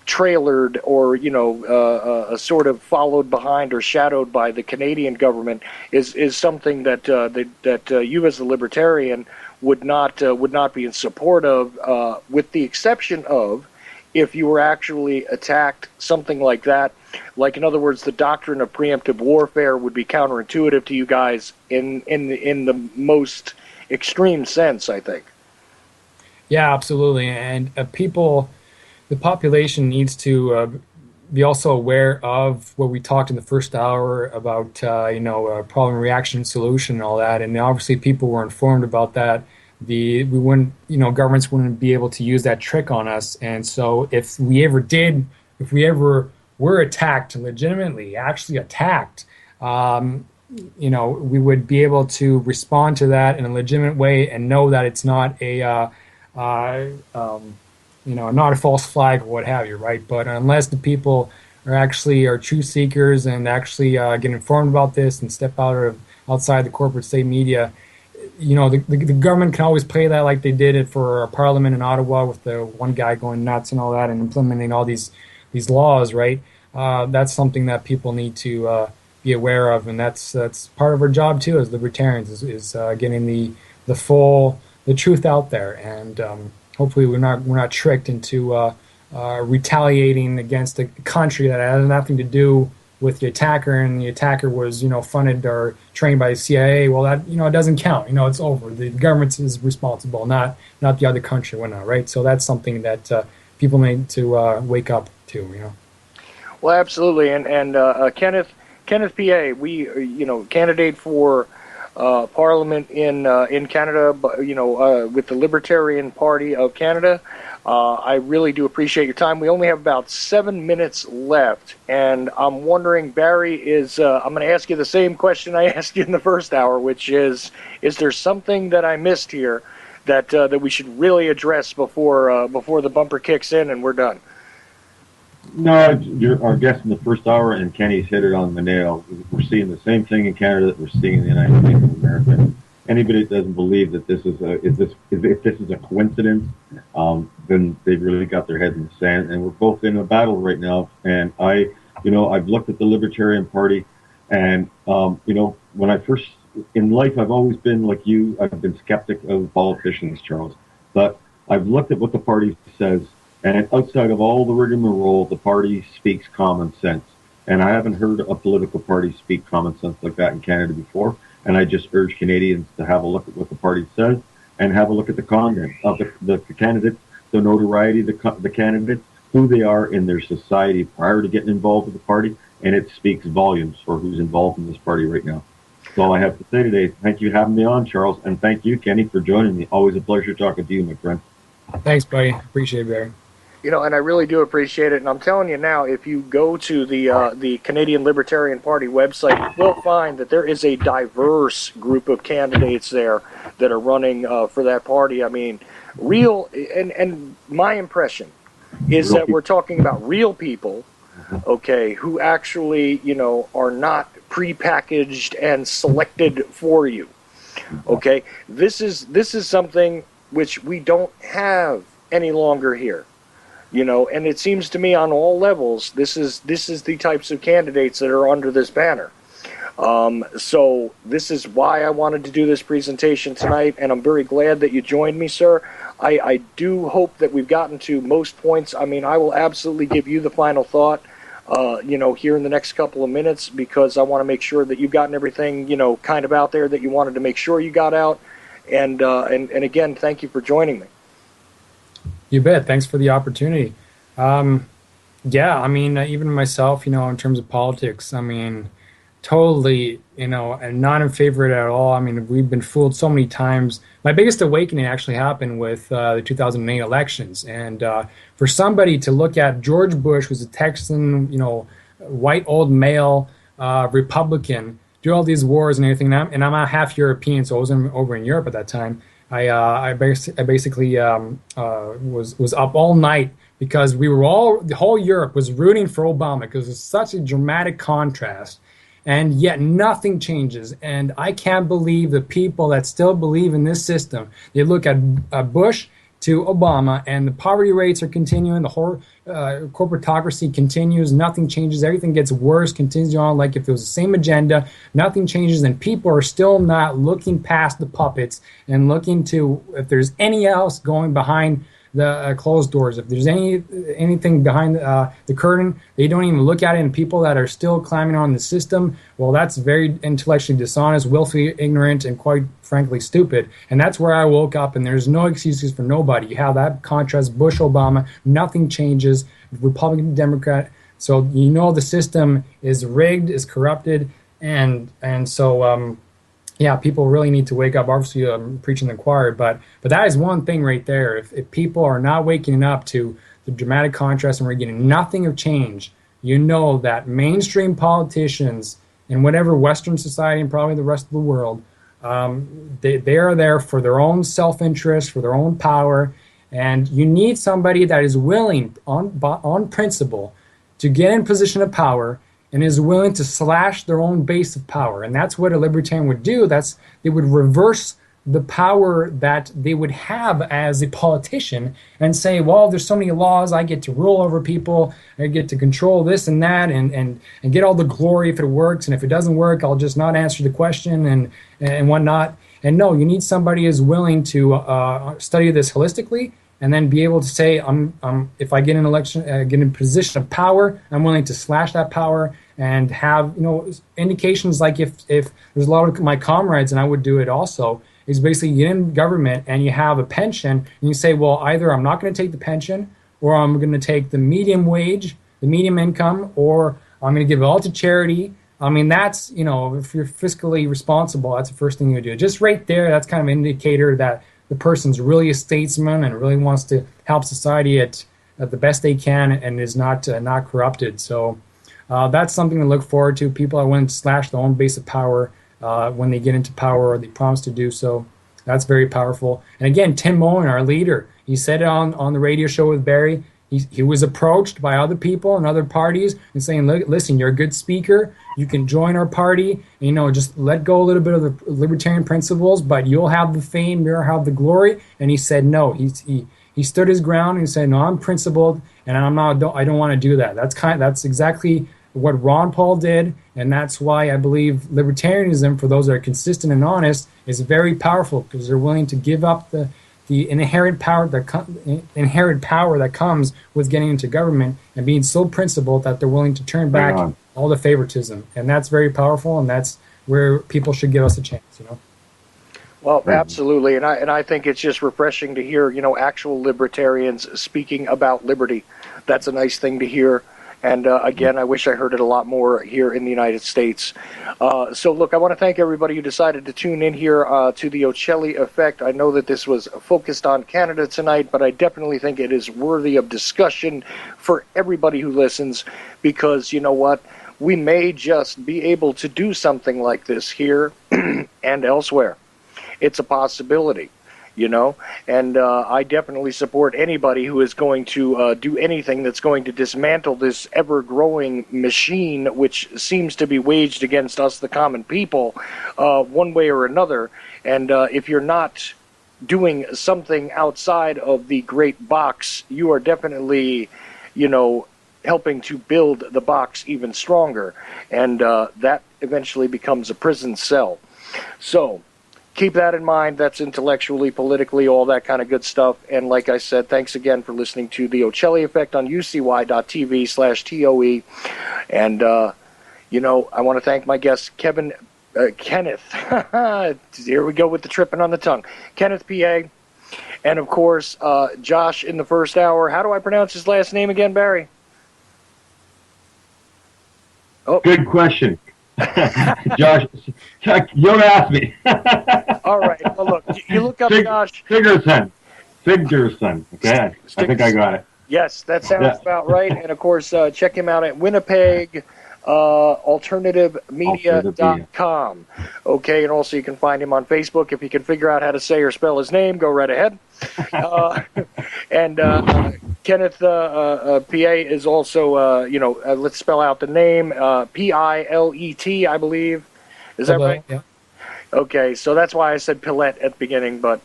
trailered or sort of followed behind or shadowed by the Canadian government is something that you as a libertarian would not be in support of, with the exception of if you were actually attacked, something like that. Like, in other words, the doctrine of preemptive warfare would be counterintuitive to you guys in the most extreme sense, I think. Yeah, absolutely. And the population needs to be also aware of what we talked in the first hour about, problem, reaction, solution, and all that. And obviously, people were informed about that. Governments wouldn't be able to use that trick on us. And so, if we ever were attacked legitimately, actually attacked, we would be able to respond to that in a legitimate way and know that it's not not a false flag or what have you, right? But unless the people are truth seekers and actually get informed about this and step outside the corporate state media, the government can always play that like they did it for our parliament in Ottawa with the one guy going nuts and all that and implementing all these laws, right? That's something that people need to be aware of, and that's part of our job too as libertarians is getting the truth out there, and hopefully we're not tricked into retaliating against a country that has nothing to do with the attacker, and the attacker was funded or trained by the CIA. Well, that it doesn't count. It's over. The government is responsible, not the other country, whatnot, right? So that's something that people need to wake up to. Well, absolutely, and Kenneth PA, we candidate for Parliament in Canada, with the Libertarian Party of Canada. I really do appreciate your time. We only have about 7 minutes left, and I'm wondering, Barry, I'm going to ask you the same question I asked you in the first hour, which is there something that I missed here that we should really address before the bumper kicks in and we're done? No, our guest in the first hour and Kenny's hit it on the nail. We're seeing the same thing in Canada that we're seeing in the United States of America. Anybody that doesn't believe that this is a coincidence, then they've really got their head in the sand. And we're both in a battle right now. And I've looked at the Libertarian Party, and when I first in life, I've always been like you. I've been skeptic of politicians, Charles. But I've looked at what the party says. And outside of all the rigmarole, the party speaks common sense. And I haven't heard a political party speak common sense like that in Canada before. And I just urge Canadians to have a look at what the party says and have a look at the content of the candidates, the notoriety of the candidates, who they are in their society prior to getting involved with the party. And it speaks volumes for who's involved in this party right now. That's all I have to say today. Thank you for having me on, Charles. And thank you, Kenny, for joining me. Always a pleasure talking to you, my friend. Thanks, buddy. Appreciate it, Barry. And I really do appreciate it. And I'm telling you now, if you go to the Canadian Libertarian Party website, you will find that there is a diverse group of candidates there that are running for that party. I mean, and my impression is that we're talking about real people, okay, who actually, are not prepackaged and selected for you. Okay, this is something which we don't have any longer here. And it seems to me on all levels, this is the types of candidates that are under this banner. So this is why I wanted to do this presentation tonight, and I'm very glad that you joined me, sir. I do hope that we've gotten to most points. I mean, I will absolutely give you the final thought, here in the next couple of minutes, because I want to make sure that you've gotten everything, kind of out there that you wanted to make sure you got out. And again, thank you for joining me. You bet. Thanks for the opportunity. Yeah, I mean, even myself, in terms of politics, I mean, totally, and not in favor of it at all. I mean, we've been fooled so many times. My biggest awakening actually happened with the 2008 elections. And for somebody to look at George Bush, who's a Texan, white old male Republican, do all these wars and everything, and I'm a half European, so I was over in Europe at that time. I basically was up all night because the whole Europe was rooting for Obama because it's such a dramatic contrast, and yet nothing changes. And I can't believe the people that still believe in this system. They look at Bush to Obama, and the poverty rates are continuing, the whole corporatocracy continues, nothing changes, everything gets worse, continues on like if it was the same agenda, nothing changes, and people are still not looking past the puppets and looking to if there's any else going behind the closed doors. If there's anything behind the curtain, they don't even look at it, and people that are still climbing on the system, well, that's very intellectually dishonest, willfully ignorant, and quite frankly stupid. And that's where I woke up, and there's no excuses for nobody. You have that contrast, Bush, Obama, nothing changes. Republican, Democrat, So the system is rigged, is corrupted, and so yeah, people really need to wake up. Obviously, I'm preaching the choir, but that is one thing right there. If people are not waking up to the dramatic contrast and we're getting nothing of change, that mainstream politicians in whatever Western society and probably the rest of the world, they are there for their own self-interest, for their own power, and you need somebody that is willing, on principle, to get in position of power and is willing to slash their own base of power. And that's what a libertarian would do. They would reverse the power that they would have as a politician and say, well, there's so many laws, I get to rule over people, I get to control this and that, and get all the glory if it works, and if it doesn't work, I'll just not answer the question and whatnot. And no, you need somebody who's willing to study this holistically and then be able to say, if I get an election, get in a position of power, I'm willing to slash that power and have indications like if there's a lot of my comrades, and I would do it also, is basically you get in government and you have a pension and you say, well, either I'm not going to take the pension, or I'm going to take the medium wage, the medium income, or I'm going to give it all to charity. I mean, that's, if you're fiscally responsible, that's the first thing you do. Just right there, that's kind of an indicator that the person's really a statesman and really wants to help society at the best they can and is not corrupted. So that's something to look forward to. People are willing to slash their own base of power when they get into power, or they promise to do so. That's very powerful. And again, Tim Moen, our leader, he said it on the radio show with Barry. He was approached by other people and other parties and saying, listen, you're a good speaker. You can join our party. Just let go a little bit of the libertarian principles, but you'll have the fame, you'll have the glory. And he said no. He stood his ground and he said, no, I'm principled, and I don't want to do that. That's exactly what Ron Paul did, and that's why I believe libertarianism, for those that are consistent and honest, is very powerful, because they're willing to give up the inherent power that comes with getting into government and being so principled that they're willing to turn back all the favoritism. And that's very powerful, and that's where people should give us a chance, Well, absolutely, and I think it's just refreshing to hear, actual libertarians speaking about liberty. That's a nice thing to hear. And again, I wish I heard it a lot more here in the United States. So look, I want to thank everybody who decided to tune in here to the Ochelli Effect. I know that this was focused on Canada tonight, but I definitely think it is worthy of discussion for everybody who listens, because you know what? We may just be able to do something like this here and elsewhere. It's a possibility. And I definitely support anybody who is going to do anything that's going to dismantle this ever-growing machine, which seems to be waged against us, the common people, one way or another. And if you're not doing something outside of the great box, you are definitely, helping to build the box even stronger. And that eventually becomes a prison cell. So keep that in mind. That's intellectually, politically, all that kind of good stuff. And like I said, thanks again for listening to the Ochelli Effect on ucy.tv/TOE. And, I want to thank my guest, Kenneth. Here we go with the tripping on the tongue. Kenneth, PA. And, of course, Josh in the first hour. How do I pronounce his last name again, Barry? Oh. Good question. Josh, don't ask me. All right. Well, look, you look up Josh. Sigurdson. Okay, I think I got it. Yes, that sounds about right. And, of course, check him out at Winnipeg, alternativemedia.com. Okay, and also you can find him on Facebook. If you can figure out how to say or spell his name, go right ahead. And Kenneth, PA, is also, let's spell out the name, Pillet, I believe. Is that right? Yeah. Okay, so that's why I said Pillet at the beginning, but,